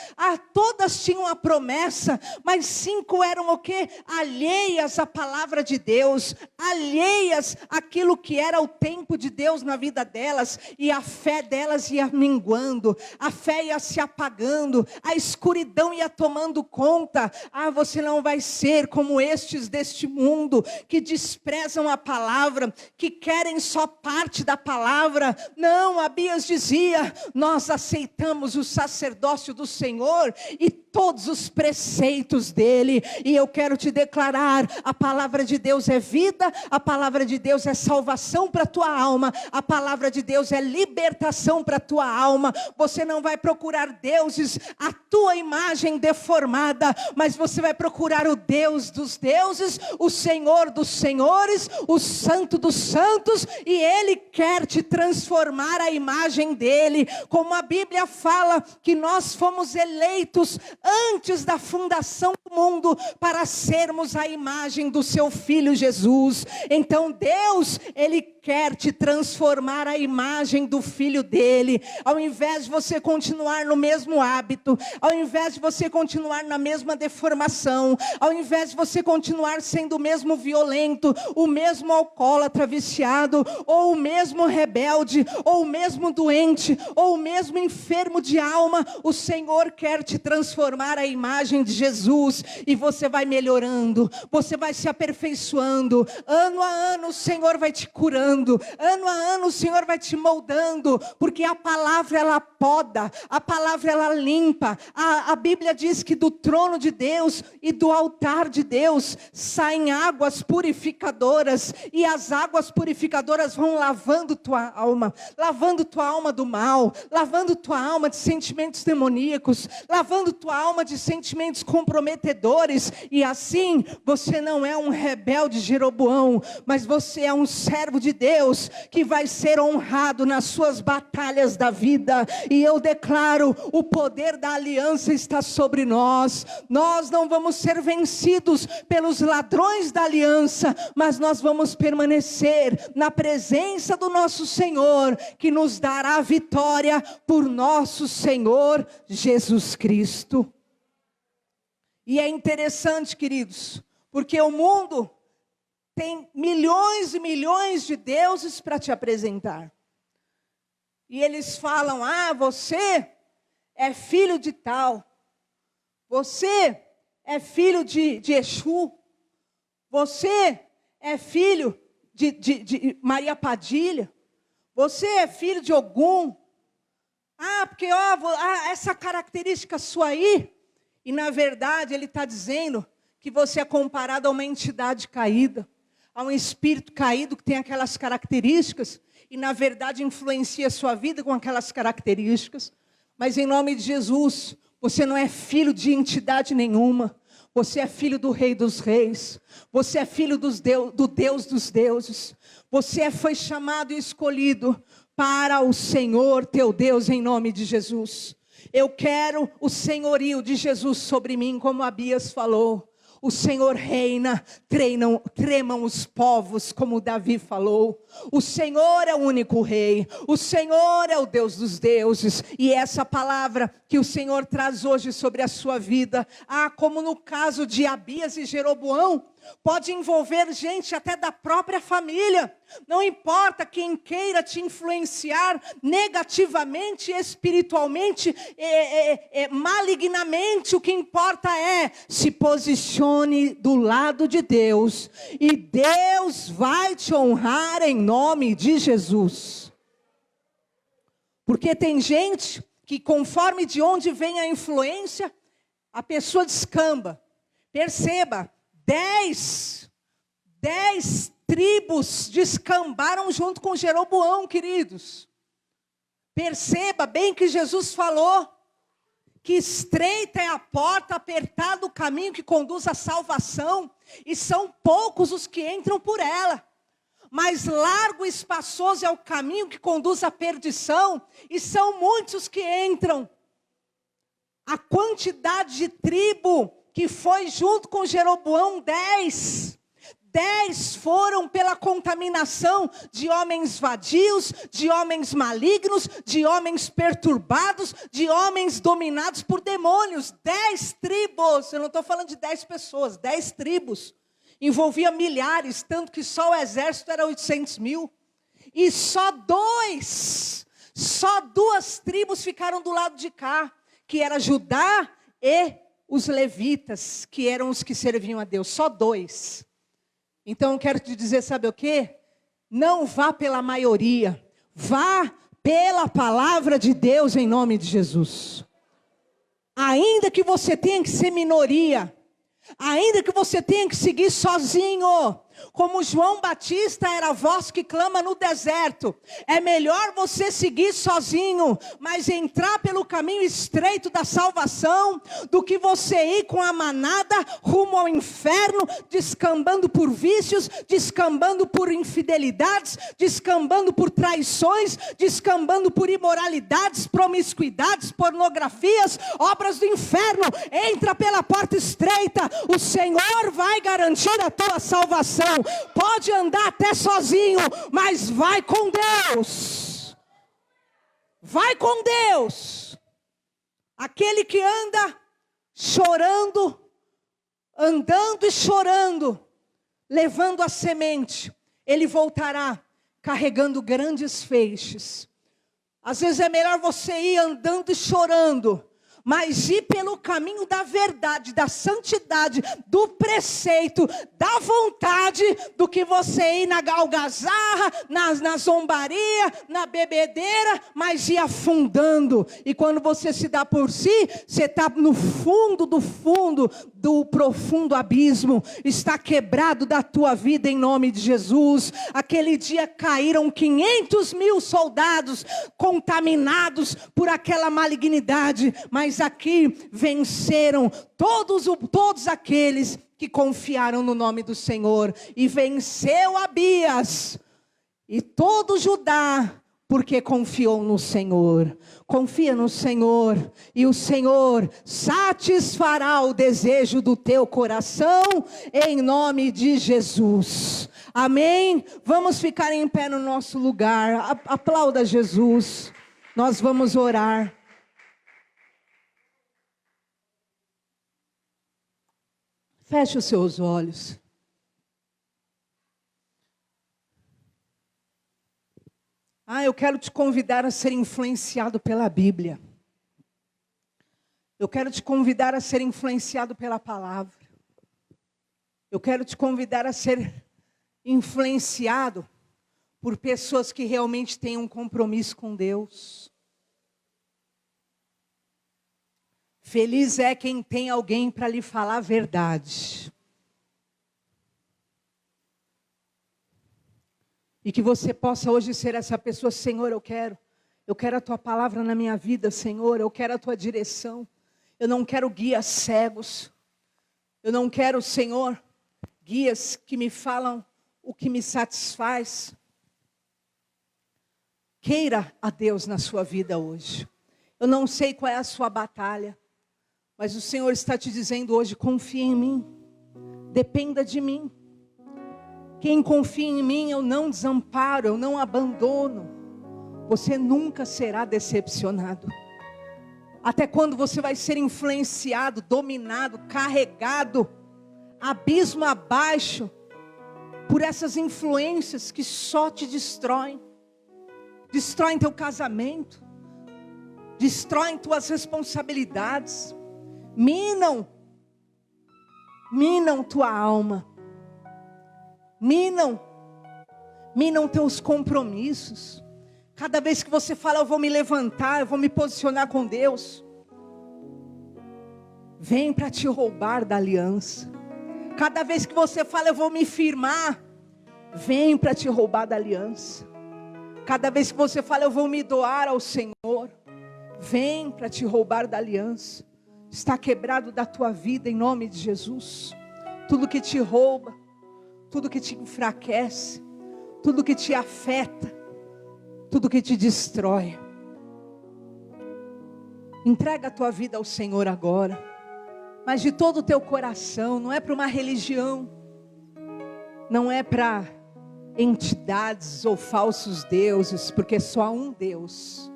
Todas tinham a promessa, mas 5 eram o quê? Alheias alheias à palavra de Deus, alheias àquilo que era o tempo de Deus na vida delas, e a fé delas ia minguando, a fé ia se apagando, a escuridão ia tomando conta. Você não vai ser como estes deste mundo, que desprezam a palavra, que querem só parte da palavra. Não, Abias dizia: nós aceitamos o sacerdócio do Senhor e todos os preceitos dele, e eu quero te declarar: a palavra de Deus é vida, a palavra de Deus é salvação para a tua alma, a palavra de Deus é libertação para a tua alma. Você não vai procurar deuses à tua imagem deformada, mas você vai procurar o Deus dos deuses, o Senhor dos senhores, o Santo dos santos, e ele quer te transformar à imagem dele, como a Bíblia fala que nós fomos eleitos antes da fundação do mundo para sermos a imagem do seu Filho Jesus. Então Deus, ele quer te transformar à imagem do Filho dele. Ao invés de você continuar no mesmo hábito, ao invés de você continuar na mesma deformação, ao invés de você continuar sendo o mesmo violento, o mesmo alcoólatra viciado, ou o mesmo rebelde, ou o mesmo doente, ou o mesmo enfermo de alma, o Senhor quer te transformar à imagem de Jesus, e você vai melhorando, você vai se aperfeiçoando, ano a ano o Senhor vai te curando, ano a ano o Senhor vai te moldando, porque a palavra ela poda, a palavra ela limpa. A Bíblia diz que do trono de Deus e do altar de Deus saem águas purificadoras, e as águas purificadoras vão lavando tua alma do mal, lavando tua alma de sentimentos demoníacos, lavando tua alma de sentimentos comprometedores, e assim você não é um rebelde Jeroboão, mas você é um servo de Deus, que vai ser honrado nas suas batalhas da vida. E eu declaro: o poder da aliança está sobre nós. Nós não vamos ser vencidos pelos ladrões da aliança, mas nós vamos permanecer na presença do nosso Senhor, que nos dará vitória por nosso Senhor Jesus Cristo. E é interessante, queridos, porque o mundo tem milhões e milhões de deuses para te apresentar. E eles falam: você é filho de tal, você é filho de Exu, você é filho de Maria Padilha, você é filho de Ogum. Porque essa característica sua aí. E na verdade ele está dizendo que você é comparado a uma entidade caída, a um espírito caído que tem aquelas características, e na verdade influencia a sua vida com aquelas características. Mas em nome de Jesus, você não é filho de entidade nenhuma, você é filho do Rei dos Reis, você é filho do Deus dos deuses, você foi chamado e escolhido para o Senhor teu Deus, em nome de Jesus. Eu quero o senhorio de Jesus sobre mim, como Abias falou. O Senhor reina, tremam os povos, como Davi falou. O Senhor é o único rei, o Senhor é o Deus dos deuses. E essa palavra que o Senhor traz hoje sobre a sua vida, como no caso de Abias e Jeroboão, pode envolver gente até da própria família. Não importa quem queira te influenciar negativamente, espiritualmente, malignamente. O que importa é: se posicione do lado de Deus, e Deus vai te honrar em nome de Jesus. Porque tem gente que, conforme de onde vem a influência, a pessoa descamba. Perceba, 10 tribos descambaram junto com Jeroboão, queridos. Perceba bem que Jesus falou que estreita é a porta, apertado o caminho que conduz à salvação, e são poucos os que entram por ela. Mas largo e espaçoso é o caminho que conduz à perdição, e são muitos os que entram. A quantidade de tribo que foi junto com Jeroboão, 10 foram pela contaminação de homens vadios, de homens malignos, de homens perturbados, de homens dominados por demônios. 10 tribos, eu não estou falando de 10 pessoas, 10 tribos. envolvia milhares, tanto que só o exército era 800 mil. E só duas tribos ficaram do lado de cá, que era Judá e os levitas, que eram os que serviam a Deus, só 2. Então eu quero te dizer, sabe o quê? Não vá pela maioria, vá pela palavra de Deus em nome de Jesus. Ainda que você tenha que ser minoria, ainda que você tenha que seguir sozinho, como João Batista era a voz que clama no deserto, é melhor você seguir sozinho, mas entrar pelo caminho estreito da salvação, do que você ir com a manada rumo ao inferno, descambando por vícios, descambando por infidelidades, descambando por traições, descambando por imoralidades, promiscuidades, pornografias, obras do inferno. Entra pela porta estreita, o Senhor vai garantir a tua salvação. Pode andar até sozinho, mas vai com Deus. Vai com Deus. Aquele que anda chorando, andando e chorando, levando a semente, ele voltará carregando grandes feixes. Às vezes é melhor você ir andando e chorando, mas ir pelo caminho da verdade, da santidade, do preceito, da vontade, do que você ir na algazarra, na zombaria, na bebedeira, mas ir afundando. E quando você se dá por si, você está no fundo do profundo abismo, está quebrado da tua vida em nome de Jesus. Aquele dia caíram 500 mil soldados contaminados por aquela malignidade, mas aqui venceram todos aqueles que confiaram no nome do Senhor, e venceu Abias e todo Judá, porque confiou no Senhor. Confia no Senhor, e o Senhor satisfará o desejo do teu coração, em nome de Jesus. Amém? Vamos ficar em pé no nosso lugar. Aplauda Jesus. Nós vamos orar. Feche os seus olhos. Eu quero te convidar a ser influenciado pela Bíblia. Eu quero te convidar a ser influenciado pela palavra. Eu quero te convidar a ser influenciado por pessoas que realmente têm um compromisso com Deus. Feliz é quem tem alguém para lhe falar a verdade. E que você possa hoje ser essa pessoa. Senhor, eu quero a tua palavra na minha vida, Senhor. Eu quero a tua direção. Eu não quero guias cegos. Eu não quero, Senhor, guias que me falam o que me satisfaz. Queira a Deus na sua vida hoje. Eu não sei qual é a sua batalha, mas o Senhor está te dizendo hoje: confie em mim, dependa de mim. Quem confia em mim, eu não desamparo, eu não abandono. Você nunca será decepcionado. Até quando você vai ser influenciado, dominado, carregado, abismo abaixo, por essas influências que só te destroem. Destroem teu casamento, destroem tuas responsabilidades, minam tua alma, minam teus compromissos. Cada vez que você fala, eu vou me levantar, eu vou me posicionar com Deus, vem para te roubar da aliança. Cada vez que você fala, eu vou me firmar, vem para te roubar da aliança. Cada vez que você fala, eu vou me doar ao Senhor, vem para te roubar da aliança. Está quebrado da tua vida em nome de Jesus. Tudo que te rouba, tudo que te enfraquece, tudo que te afeta, tudo que te destrói. Entrega a tua vida ao Senhor agora, mas de todo o teu coração. Não é para uma religião, não é para entidades ou falsos deuses, porque só há um Deus,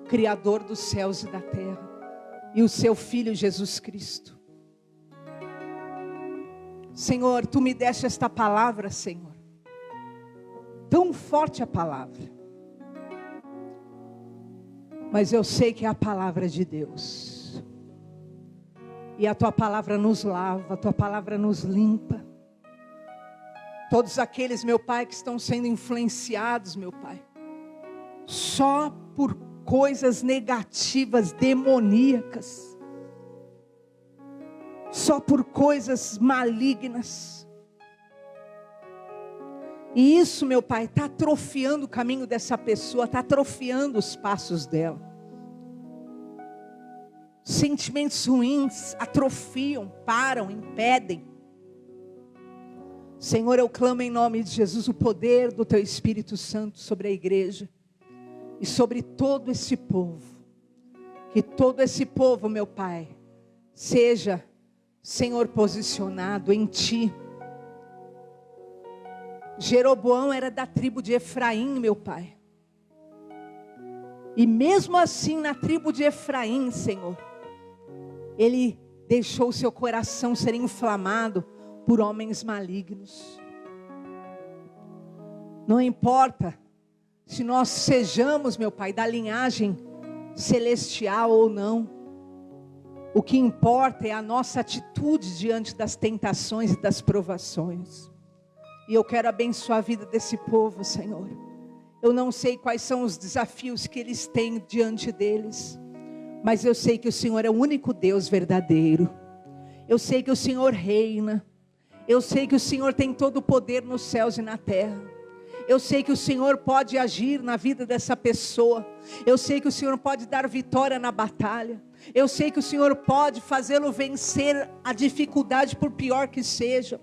Criador dos céus e da terra, e o seu Filho Jesus Cristo. Senhor, Tu me deste esta palavra, Senhor. Tão forte a palavra. Mas eu sei que é a palavra de Deus. E a Tua palavra nos lava, a Tua palavra nos limpa. Todos aqueles, meu Pai, que estão sendo influenciados, meu Pai, só por coisas negativas, demoníacas, só por coisas malignas. E isso, meu Pai, está atrofiando o caminho dessa pessoa, está atrofiando os passos dela. Sentimentos ruins atrofiam, param, impedem. Senhor, eu clamo em nome de Jesus o poder do Teu Espírito Santo sobre a igreja e sobre todo esse povo. Que todo esse povo, meu Pai, seja, Senhor, posicionado em Ti. Jeroboão era da tribo de Efraim, meu Pai. E mesmo assim, na tribo de Efraim, Senhor, ele deixou o seu coração ser inflamado por homens malignos. Não importa se nós sejamos, meu Pai, da linhagem celestial ou não. O que importa é a nossa atitude diante das tentações e das provações. E eu quero abençoar a vida desse povo, Senhor. Eu não sei quais são os desafios que eles têm diante deles, mas eu sei que o Senhor é o único Deus verdadeiro. Eu sei que o Senhor reina. Eu sei que o Senhor tem todo o poder nos céus e na terra. Eu sei que o Senhor pode agir na vida dessa pessoa. Eu sei que o Senhor pode dar vitória na batalha. Eu sei que o Senhor pode fazê-lo vencer a dificuldade, por pior que seja.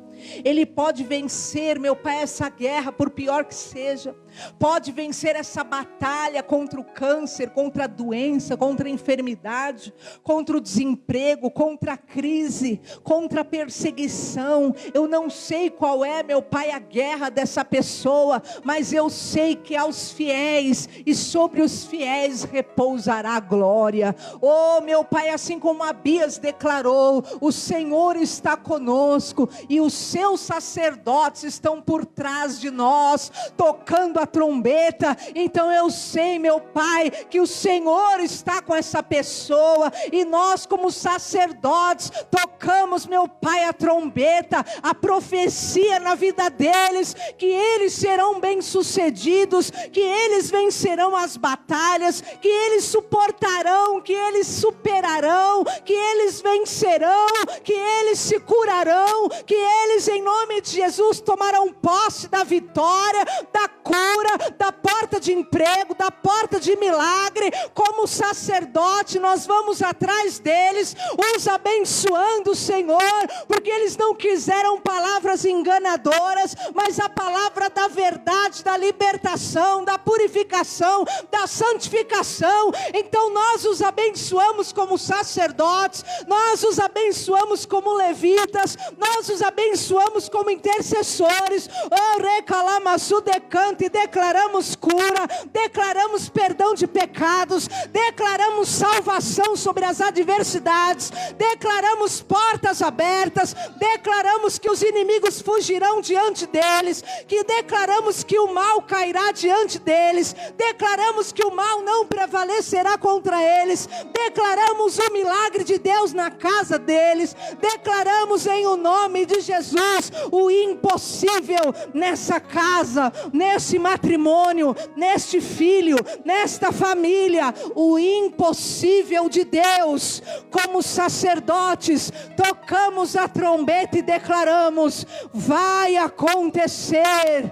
Ele pode vencer, meu Pai, essa guerra, por pior que seja. Pode vencer essa batalha contra o câncer, contra a doença, contra a enfermidade, contra o desemprego, contra a crise, contra a perseguição. Eu não sei qual é, meu Pai, a guerra dessa pessoa, mas eu sei que aos fiéis e sobre os fiéis repousará a glória. Oh, meu Pai, assim como Abias declarou, o Senhor está conosco e os seus sacerdotes estão por trás de nós, tocando a trombeta. Então eu sei, meu Pai, que o Senhor está com essa pessoa, e nós como sacerdotes tocamos, meu Pai, a trombeta, a profecia na vida deles, que eles serão bem-sucedidos, que eles vencerão as batalhas, que eles suportarão, que eles superarão, que eles vencerão, que eles se curarão, que eles em nome de Jesus tomarão posse da vitória, da cura, da porta de emprego, da porta de milagre. Como sacerdote nós vamos atrás deles, os abençoando, Senhor, porque eles não quiseram palavras enganadoras, mas a palavra da verdade, da libertação, da purificação, da santificação. Então nós os abençoamos como sacerdotes, nós os abençoamos como levitas, nós os abençoamos como intercessores. Oh, recalamaçu decante, declaramos cura, declaramos perdão de pecados, declaramos salvação sobre as adversidades, declaramos portas abertas, declaramos que os inimigos fugirão diante deles, que declaramos que o mal cairá diante deles, declaramos que o mal não prevalecerá contra eles, declaramos o milagre de Deus na casa deles, declaramos em o nome de Jesus o impossível nessa casa, nesse matrimônio, neste filho, nesta família. O impossível de Deus. Como sacerdotes tocamos a trombeta e declaramos: vai acontecer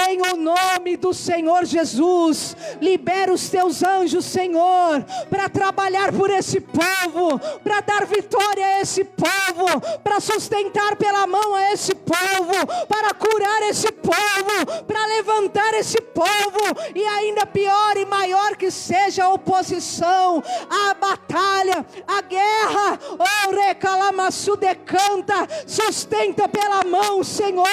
em o nome do Senhor Jesus. Libera os teus anjos, Senhor, para trabalhar por esse povo, para dar vitória a esse povo, para sustentar pela mão a esse povo, para curar esse povo, para levantar esse povo, e ainda pior e maior que seja a oposição, a batalha, a guerra, oh, recalamassu decanta, sustenta pela mão, Senhor,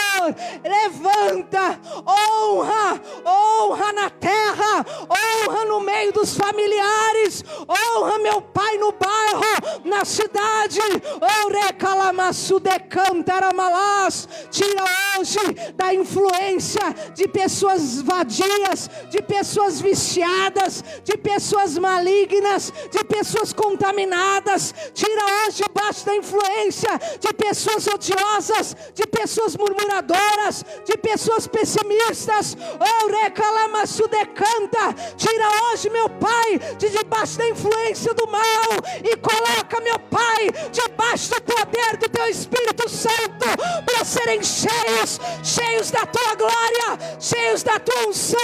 levanta, honra na terra, honra no meio dos familiares, honra meu Pai no bairro, na cidade, oh, recalamassu decanta, aramalás, tira hoje da influência de pessoas vadias, de pessoas viciadas, de pessoas malignas, de pessoas contaminadas, tira hoje debaixo da influência de pessoas odiosas, de pessoas murmuradoras, de pessoas pessimistas, oh, recalamassu decanta, tira hoje, meu Pai, de debaixo da influência do mal, e coloca, meu Pai, debaixo do poder do Teu Espírito Santo, para serem cheios da Tua glória, cheios da Tua unção,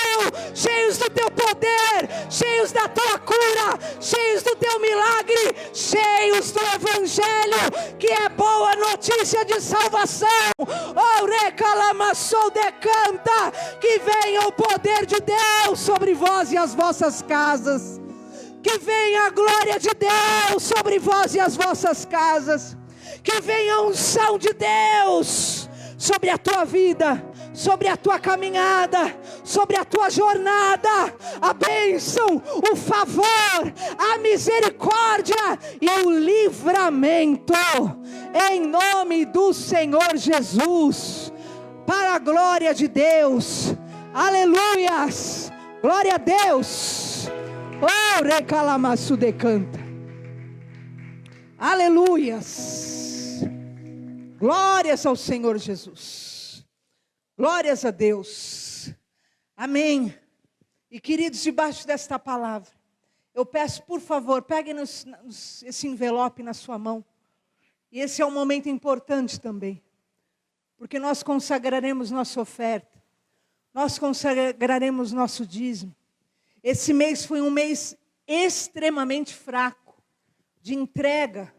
cheios do Teu poder, cheios da Tua cura, cheios do Teu milagre, cheios do Evangelho, que é boa notícia de salvação. Oh, recalamassu decanta, que venha o poder de Deus sobre vós e as vossas casas, que venha a glória de Deus sobre vós e as vossas casas, que venha a unção de Deus sobre a tua vida, sobre a tua caminhada, sobre a tua jornada, a bênção, o favor, a misericórdia e o livramento, em nome do Senhor Jesus, para a glória de Deus. Aleluias, glória a Deus. Oh, recalamassu decanta, aleluias. Glórias ao Senhor Jesus. Glórias a Deus. Amém. E queridos, debaixo desta palavra, eu peço, por favor, peguem esse envelope na sua mão. E esse é um momento importante também, porque nós consagraremos nossa oferta, nós consagraremos nosso dízimo. Esse mês foi um mês extremamente fraco, de entrega,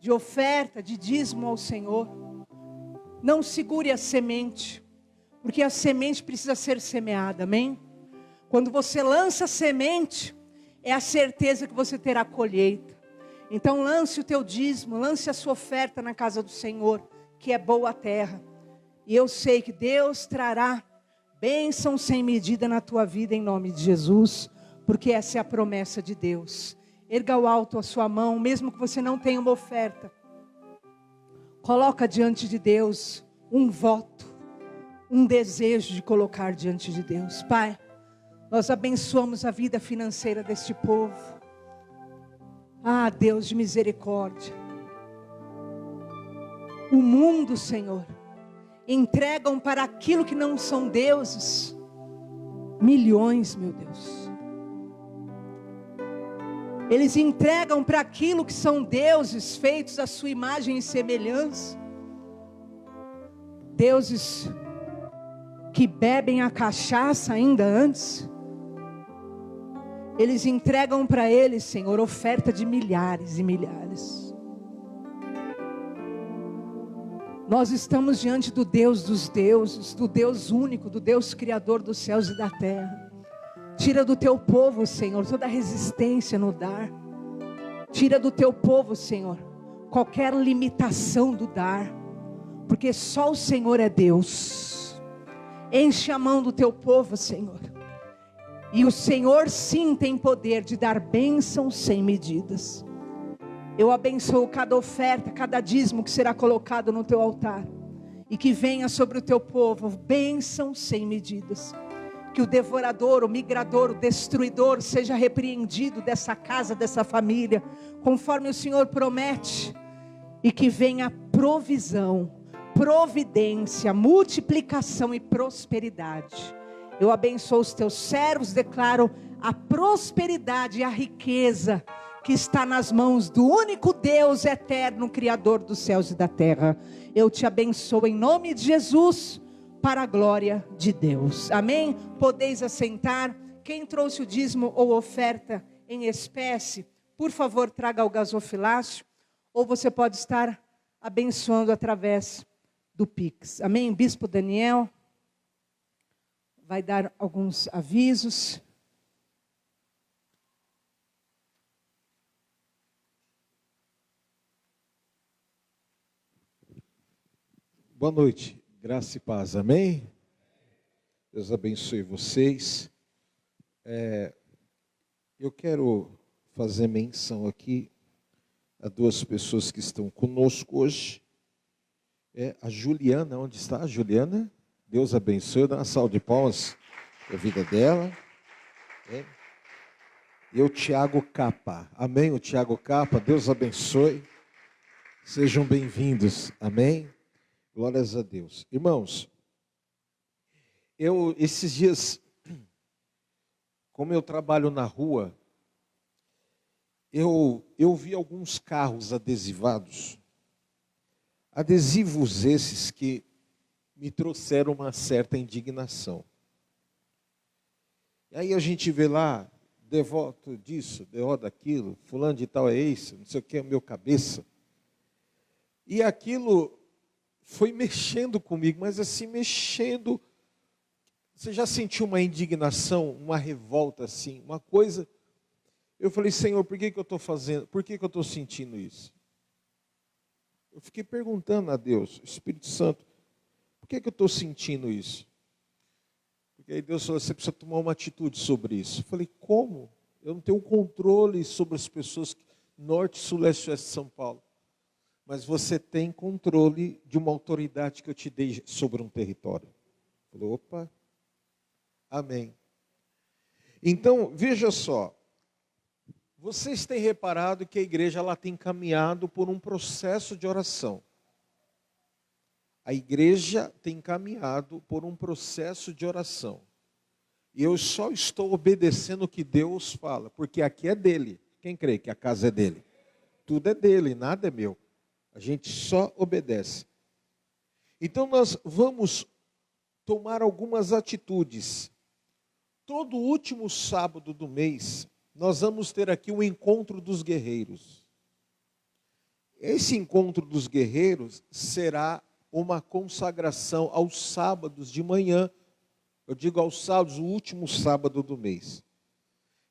de oferta, de dízimo ao Senhor. Não segure a semente, porque a semente precisa ser semeada, amém? Quando você lança a semente, é a certeza que você terá colheita. Então lance o teu dízimo, lance a sua oferta na casa do Senhor, que é boa a terra. E eu sei que Deus trará bênção sem medida na tua vida, em nome de Jesus, porque essa é a promessa de Deus. Erga ao alto a sua mão, mesmo que você não tenha uma oferta. Coloca diante de Deus um voto, um desejo de colocar diante de Deus. Pai, nós abençoamos a vida financeira deste povo. Ah, Deus de misericórdia. O mundo, Senhor, entregam para aquilo que não são deuses milhões, meu Deus. Eles entregam para aquilo que são deuses feitos à sua imagem e semelhança. Deuses que bebem a cachaça ainda antes. Eles entregam para eles, Senhor, oferta de milhares e milhares. Nós estamos diante do Deus dos deuses, do Deus único, do Deus criador dos céus e da terra. Tira do teu povo, Senhor, toda resistência no dar. Tira do teu povo, Senhor, qualquer limitação do dar. Porque só o Senhor é Deus. Enche a mão do teu povo, Senhor. E o Senhor sim tem poder de dar bênção sem medidas. Eu abençoo cada oferta, cada dízimo que será colocado no teu altar. E que venha sobre o teu povo bênção sem medidas. Que o devorador, o migrador, o destruidor seja repreendido dessa casa, dessa família, conforme o Senhor promete. E que venha provisão, providência, multiplicação e prosperidade. Eu abençoo os teus servos, declaro a prosperidade e a riqueza que está nas mãos do único Deus eterno, Criador dos céus e da terra. Eu te abençoo em nome de Jesus, para a glória de Deus. Amém? Podeis assentar. Quem trouxe o dízimo ou oferta em espécie, por favor, traga o gasofilácio, ou você pode estar abençoando através do Pix. Amém? Bispo Daniel vai dar alguns avisos. Boa noite, graça e paz, amém? Deus abençoe vocês. Eu quero fazer menção aqui a duas pessoas que estão conosco hoje. A Juliana, onde está a Juliana? Deus abençoe, dá uma salva de palmas para a vida dela. E o Tiago Capa, amém? O Tiago Capa, Deus abençoe. Sejam bem-vindos, amém? Glórias a Deus. Irmãos, esses dias, como eu trabalho na rua, eu vi alguns carros adesivados. Adesivos esses que me trouxeram uma certa indignação. E aí a gente vê lá, devoto disso, devoto daquilo, fulano de tal é isso, não sei o que, é o meu cabeça. E aquilo foi mexendo comigo, mas assim, mexendo. Você já sentiu uma indignação, uma revolta assim, uma coisa? Eu falei, Senhor, por que eu estou fazendo, por que eu estou sentindo isso? Eu fiquei perguntando a Deus, Espírito Santo, por que eu estou sentindo isso? Porque aí Deus falou, você precisa tomar uma atitude sobre isso. Eu falei, como? Eu não tenho controle sobre as pessoas, norte, sul, leste, oeste de São Paulo. Mas você tem controle de uma autoridade que eu te dei sobre um território. Eu falei, opa, amém. Então, veja só, vocês têm reparado que a igreja ela tem caminhado por um processo de oração. A igreja tem caminhado por um processo de oração. E eu só estou obedecendo o que Deus fala, porque aqui é dele. Quem crê que a casa é dele? Tudo é dele, nada é meu. A gente só obedece. Então nós vamos tomar algumas atitudes. Todo último sábado do mês, nós vamos ter aqui um encontro dos guerreiros. Esse encontro dos guerreiros será uma consagração aos sábados de manhã. Eu digo aos sábados, o último sábado do mês.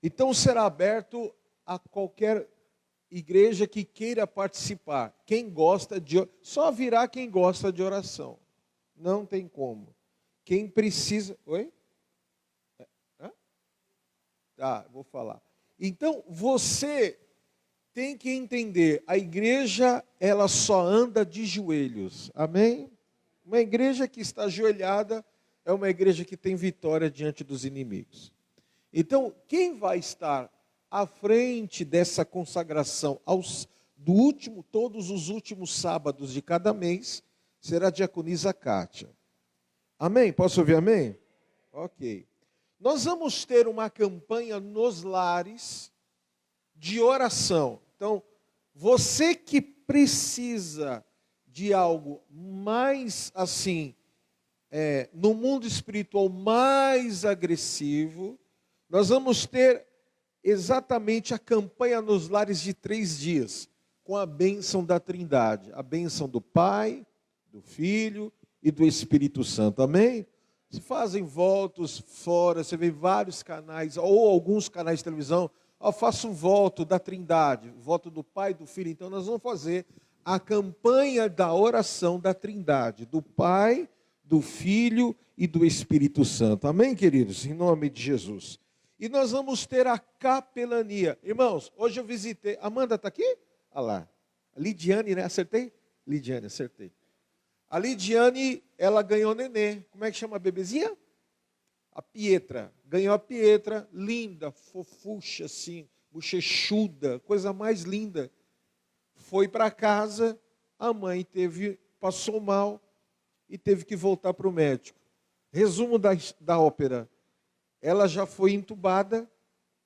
Então será aberto a qualquer igreja que queira participar. Quem gosta só virá quem gosta de oração. Não tem como. Quem precisa... Oi? Tá, vou falar. Então, você tem que entender, a igreja, ela só anda de joelhos. Amém? Uma igreja que está ajoelhada é uma igreja que tem vitória diante dos inimigos. Então, quem vai estar à frente dessa consagração todos os últimos sábados de cada mês, será a diaconisa Kátia. Amém? Posso ouvir amém? Ok. Nós vamos ter uma campanha nos lares de oração. Então, você que precisa de algo mais assim, no mundo espiritual mais agressivo, nós vamos ter exatamente a campanha nos lares de 3 dias, com a bênção da Trindade, a bênção do Pai, do Filho e do Espírito Santo, amém? Se fazem votos fora, você vê vários canais, ou alguns canais de televisão, faça um voto da Trindade, voto do Pai e do Filho. Então nós vamos fazer a campanha da oração da Trindade, do Pai, do Filho e do Espírito Santo, amém, queridos? Em nome de Jesus. E nós vamos ter a capelania. Irmãos, hoje eu visitei... Amanda está aqui? Olha lá. Lidiane, né? Acertei? Lidiane, acertei. A Lidiane, ela ganhou nenê. Como é que chama a bebezinha? A Pietra. Ganhou a Pietra, linda, fofucha assim, bochechuda, coisa mais linda. Foi para casa, a mãe passou mal e teve que voltar para o médico. Resumo da ópera. Ela já foi entubada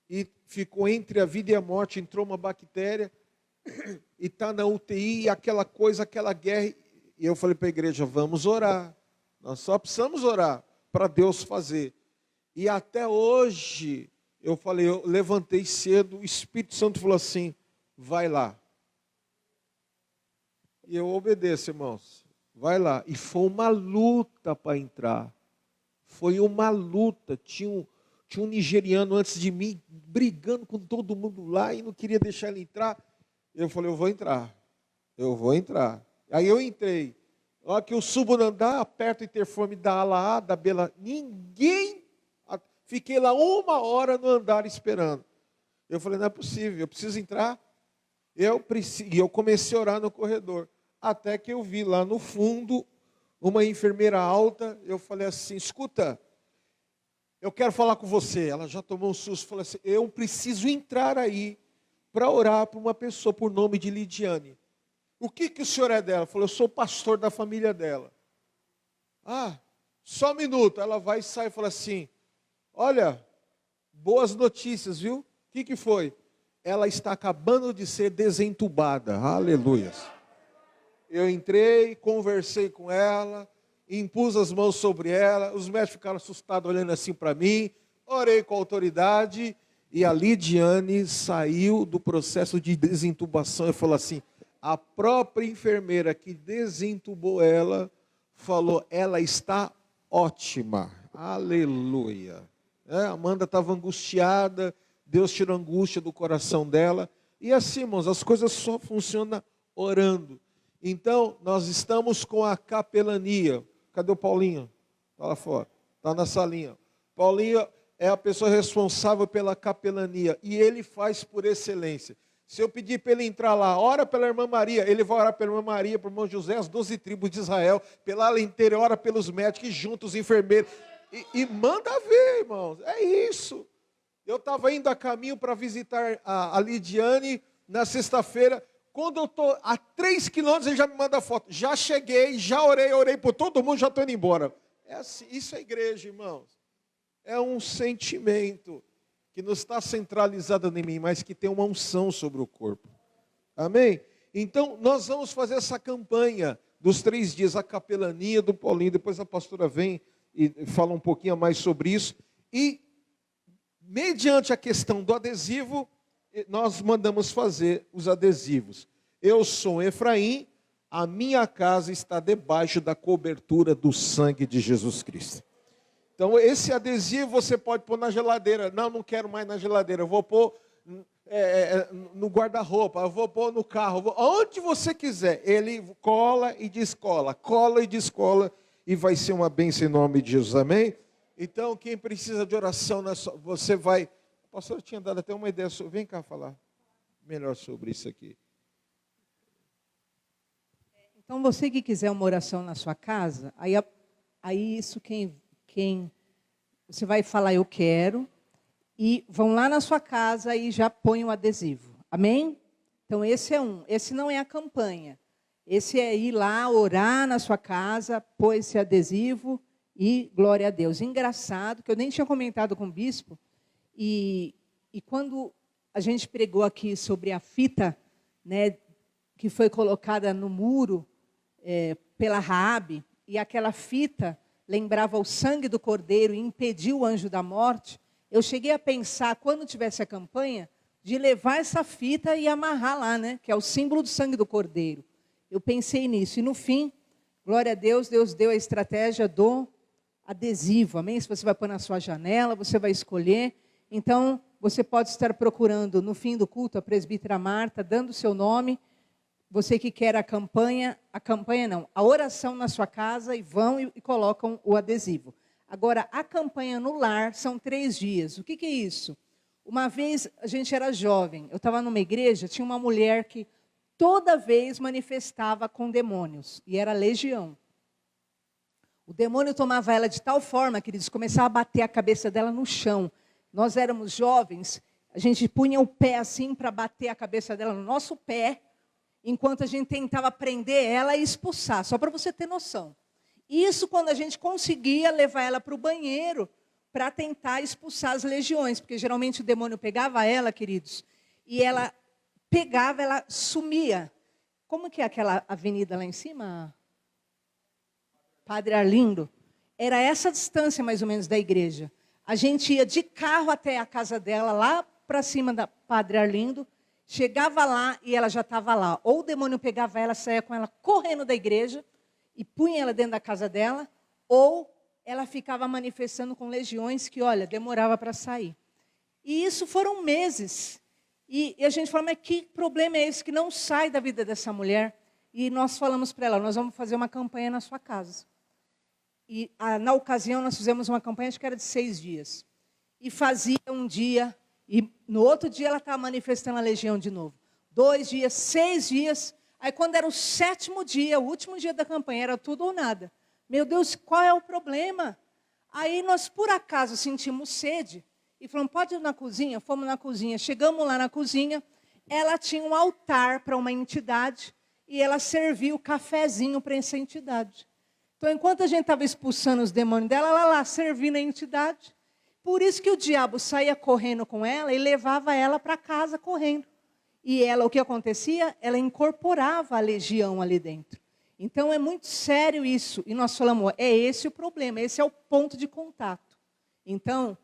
e ficou entre a vida e a morte, entrou uma bactéria e está na UTI, aquela coisa, aquela guerra. E eu falei para a igreja, vamos orar. Nós só precisamos orar para Deus fazer. E até hoje, eu levantei cedo, o Espírito Santo falou assim, vai lá. E eu obedeço, irmãos. Vai lá. E foi uma luta para entrar. Foi uma luta. Tinha um nigeriano antes de mim, brigando com todo mundo lá e não queria deixar ele entrar. Eu falei, eu vou entrar. Aí eu entrei. A hora que eu subo no andar, aperto o interfone da ala A, da Bela. Ninguém. Fiquei lá 1 hora no andar esperando. Eu falei, não é possível, eu preciso entrar. E eu comecei a orar no corredor. Até que eu vi lá no fundo uma enfermeira alta. Eu falei assim, escuta, eu quero falar com você. Ela já tomou um susto. Falou assim, eu preciso entrar aí para orar para uma pessoa por nome de Lidiane. O que o senhor é dela? Falou, eu sou pastor da família dela. Ah, só um minuto. Ela vai e sai e fala assim, olha, boas notícias, viu? O que foi? Ela está acabando de ser desentubada. Aleluia. Eu entrei, conversei com ela, impus as mãos sobre ela, os médicos ficaram assustados olhando assim para mim, orei com a autoridade e a Lidiane saiu do processo de desentubação e falou assim, a própria enfermeira que desentubou ela, falou, ela está ótima. Aleluia. A Amanda estava angustiada, Deus tirou a angústia do coração dela. E assim, irmãos, as coisas só funcionam orando. Então, nós estamos com a capelania. Cadê o Paulinho? Está lá fora, está na salinha. Paulinho é a pessoa responsável pela capelania. E ele faz por excelência. Se eu pedir para ele entrar lá, ora pela irmã Maria, ele vai orar pela irmã Maria, pelo irmão José, as 12 tribos de Israel, pela ala inteira, ora pelos médicos, e juntos os enfermeiros. E manda ver, irmãos, é isso. Eu estava indo a caminho para visitar a Lidiane na sexta-feira. Quando eu estou a 3 quilômetros, ele já me manda foto. Já cheguei, já orei por todo mundo, já estou indo embora. É assim, isso é igreja, irmãos. É um sentimento que não está centralizado em mim, mas que tem uma unção sobre o corpo. Amém? Então, nós vamos fazer essa campanha dos 3 dias, a capelania do Paulinho. Depois a pastora vem e fala um pouquinho mais sobre isso. E, mediante a questão do adesivo, nós mandamos fazer os adesivos. Eu sou Efraim, a minha casa está debaixo da cobertura do sangue de Jesus Cristo. Então, esse adesivo você pode pôr na geladeira. Não quero mais na geladeira. Eu vou pôr no guarda-roupa. Eu vou pôr no carro. Onde você quiser. Ele cola e descola. Cola e descola. E vai ser uma bênção em nome de Jesus. Amém? Então, quem precisa de oração, você vai... O pastor tinha dado até uma ideia. Vem cá falar melhor sobre isso aqui. Então, você que quiser uma oração na sua casa, aí isso quem você vai falar eu quero, e vão lá na sua casa e já põe um adesivo. Amém? Então esse é esse não é a campanha. Esse é ir lá, orar na sua casa, pôr esse adesivo e glória a Deus. Engraçado, que eu nem tinha comentado com o bispo, e quando a gente pregou aqui sobre a fita, né, que foi colocada no muro pela Raabe, e aquela fita lembrava o sangue do cordeiro e impediu o anjo da morte, eu cheguei a pensar, quando tivesse a campanha, de levar essa fita e amarrar lá, né? Que é o símbolo do sangue do cordeiro. Eu pensei nisso. E no fim, glória a Deus, Deus deu a estratégia do adesivo. Amém? Se você vai pôr na sua janela, você vai escolher. Então, você pode estar procurando, no fim do culto, a presbítera Marta, dando o seu nome. Você que quer a campanha não, a oração na sua casa, e vão e colocam o adesivo. Agora, a campanha no lar são 3 dias. O que é isso? Uma vez, a gente era jovem, eu estava numa igreja, tinha uma mulher que toda vez manifestava com demônios, e era legião. O demônio tomava ela de tal forma, queridos, começava a bater a cabeça dela no chão. Nós éramos jovens, a gente punha o pé assim para bater a cabeça dela no nosso pé, enquanto a gente tentava prender ela e expulsar, só para você ter noção. Isso quando a gente conseguia levar ela para o banheiro para tentar expulsar as legiões, porque geralmente o demônio pegava ela, queridos, e ela pegava, ela sumia. Como que é aquela avenida lá em cima? Padre Arlindo. Era essa distância mais ou menos da igreja. A gente ia de carro até a casa dela, lá para cima da Padre Arlindo, chegava lá e ela já estava lá. Ou o demônio pegava ela, saía com ela correndo da igreja e punha ela dentro da casa dela, ou ela ficava manifestando com legiões que, olha, demorava para sair. E isso foram meses. E a gente fala, mas que problema é esse que não sai da vida dessa mulher? E nós falamos para ela, nós vamos fazer uma campanha na sua casa. E na ocasião nós fizemos uma campanha, acho que era de 6 dias. E fazia um dia, e no outro dia ela estava manifestando a legião de novo. 2 dias, 6 dias. Aí quando era o 7º dia, o último dia da campanha, era tudo ou nada. Meu Deus, qual é o problema? Aí nós, por acaso, sentimos sede. E falamos, pode ir na cozinha? Fomos na cozinha. Chegamos lá na cozinha, ela tinha um altar para uma entidade. E ela serviu o cafezinho para essa entidade. Então, enquanto a gente estava expulsando os demônios dela, ela lá servindo a entidade. Por isso que o diabo saía correndo com ela e levava ela para casa correndo. E ela, o que acontecia? Ela incorporava a legião ali dentro. Então, é muito sério isso. E nós falamos, é esse o problema, esse é o ponto de contato. Então,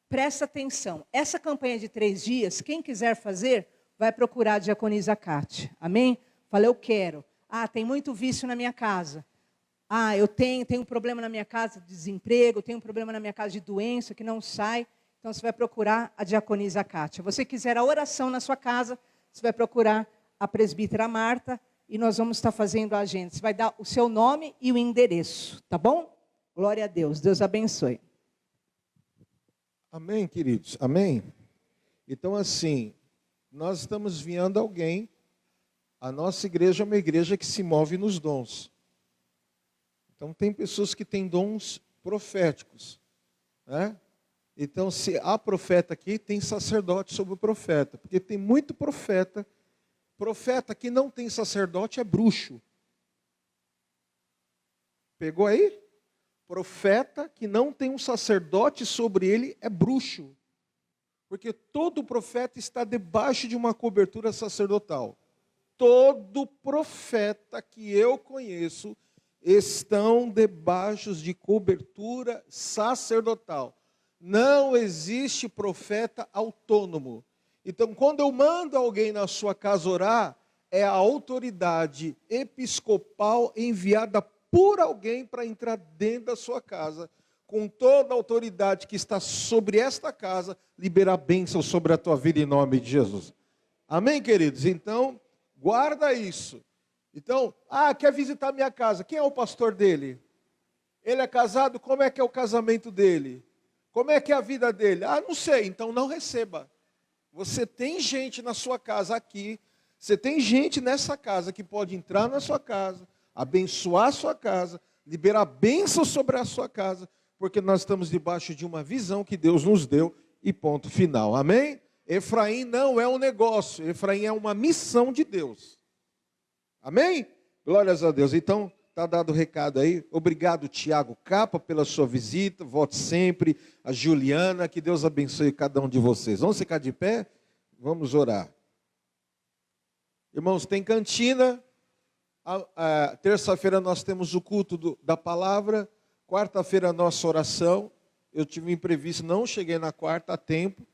presta atenção. Essa campanha de 3 dias, quem quiser fazer, vai procurar a diaconisa Cátia. Amém? Falei, eu quero. Tem muito vício na minha casa. Eu tenho um problema na minha casa de desemprego, tenho um problema na minha casa de doença que não sai. Então, você vai procurar a diaconisa Cátia. Você quiser a oração na sua casa, você vai procurar a presbítera Marta e nós vamos estar fazendo a agenda. Você vai dar o seu nome e o endereço, tá bom? Glória a Deus. Deus abençoe. Amém, queridos? Amém? Então, assim, nós estamos enviando alguém. A nossa igreja é uma igreja que se move nos dons. Então, tem pessoas que têm dons proféticos, né? Então, se há profeta aqui, tem sacerdote sobre o profeta. Porque tem muito profeta. Profeta que não tem sacerdote é bruxo. Pegou aí? Profeta que não tem um sacerdote sobre ele é bruxo. Porque todo profeta está debaixo de uma cobertura sacerdotal. Todo profeta que eu conheço estão debaixo de cobertura sacerdotal. Não existe profeta autônomo. Então, quando eu mando alguém na sua casa orar, é a autoridade episcopal enviada por alguém para entrar dentro da sua casa, com toda a autoridade que está sobre esta casa, liberar bênção sobre a tua vida em nome de Jesus. Amém, queridos? Então, guarda isso. Então, quer visitar minha casa? Quem é o pastor dele? Ele é casado? Como é que é o casamento dele? Como é que é a vida dele? Não sei, então não receba. Você tem gente na sua casa aqui, você tem gente nessa casa que pode entrar na sua casa, abençoar a sua casa, liberar bênção sobre a sua casa, porque nós estamos debaixo de uma visão que Deus nos deu e ponto final. Amém? Efraim não é um negócio, Efraim é uma missão de Deus. Amém? Glórias a Deus. Então, está dado o recado aí. Obrigado, Tiago Capa, pela sua visita. Volte sempre. A Juliana, que Deus abençoe cada um de vocês. Vamos ficar de pé? Vamos orar. Irmãos, tem cantina. Terça-feira nós temos o culto da palavra. Quarta-feira a nossa oração. Eu tive um imprevisto, não cheguei na quarta a tempo.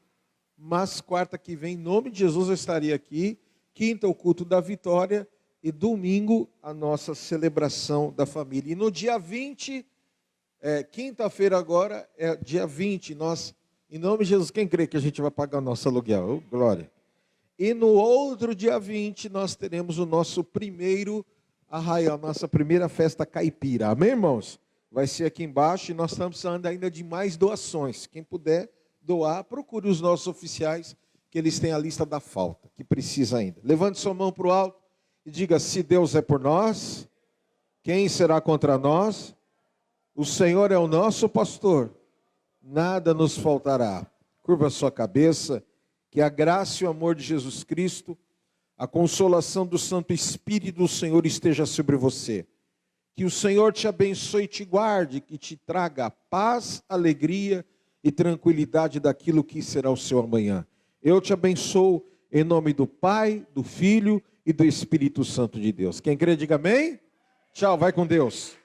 Mas quarta que vem, em nome de Jesus, eu estaria aqui. Quinta, o culto da vitória. E domingo, a nossa celebração da família. E no dia 20, quinta-feira agora, dia 20, nós, em nome de Jesus, quem crê que a gente vai pagar o nosso aluguel? Glória. E no outro dia 20, nós teremos o nosso primeiro arraial, nossa primeira festa caipira. Amém, irmãos? Vai ser aqui embaixo e nós estamos precisando ainda de mais doações. Quem puder doar, procure os nossos oficiais, que eles têm a lista da falta, que precisa ainda. Levante sua mão para o alto. E diga, se Deus é por nós, quem será contra nós? O Senhor é o nosso pastor, nada nos faltará. Curva a sua cabeça, que a graça e o amor de Jesus Cristo, a consolação do Santo Espírito do Senhor esteja sobre você. Que o Senhor te abençoe e te guarde, que te traga paz, alegria e tranquilidade daquilo que será o seu amanhã. Eu te abençoo em nome do Pai, do Filho e do Espírito Santo de Deus. Quem crê, diga amém. Tchau, vai com Deus.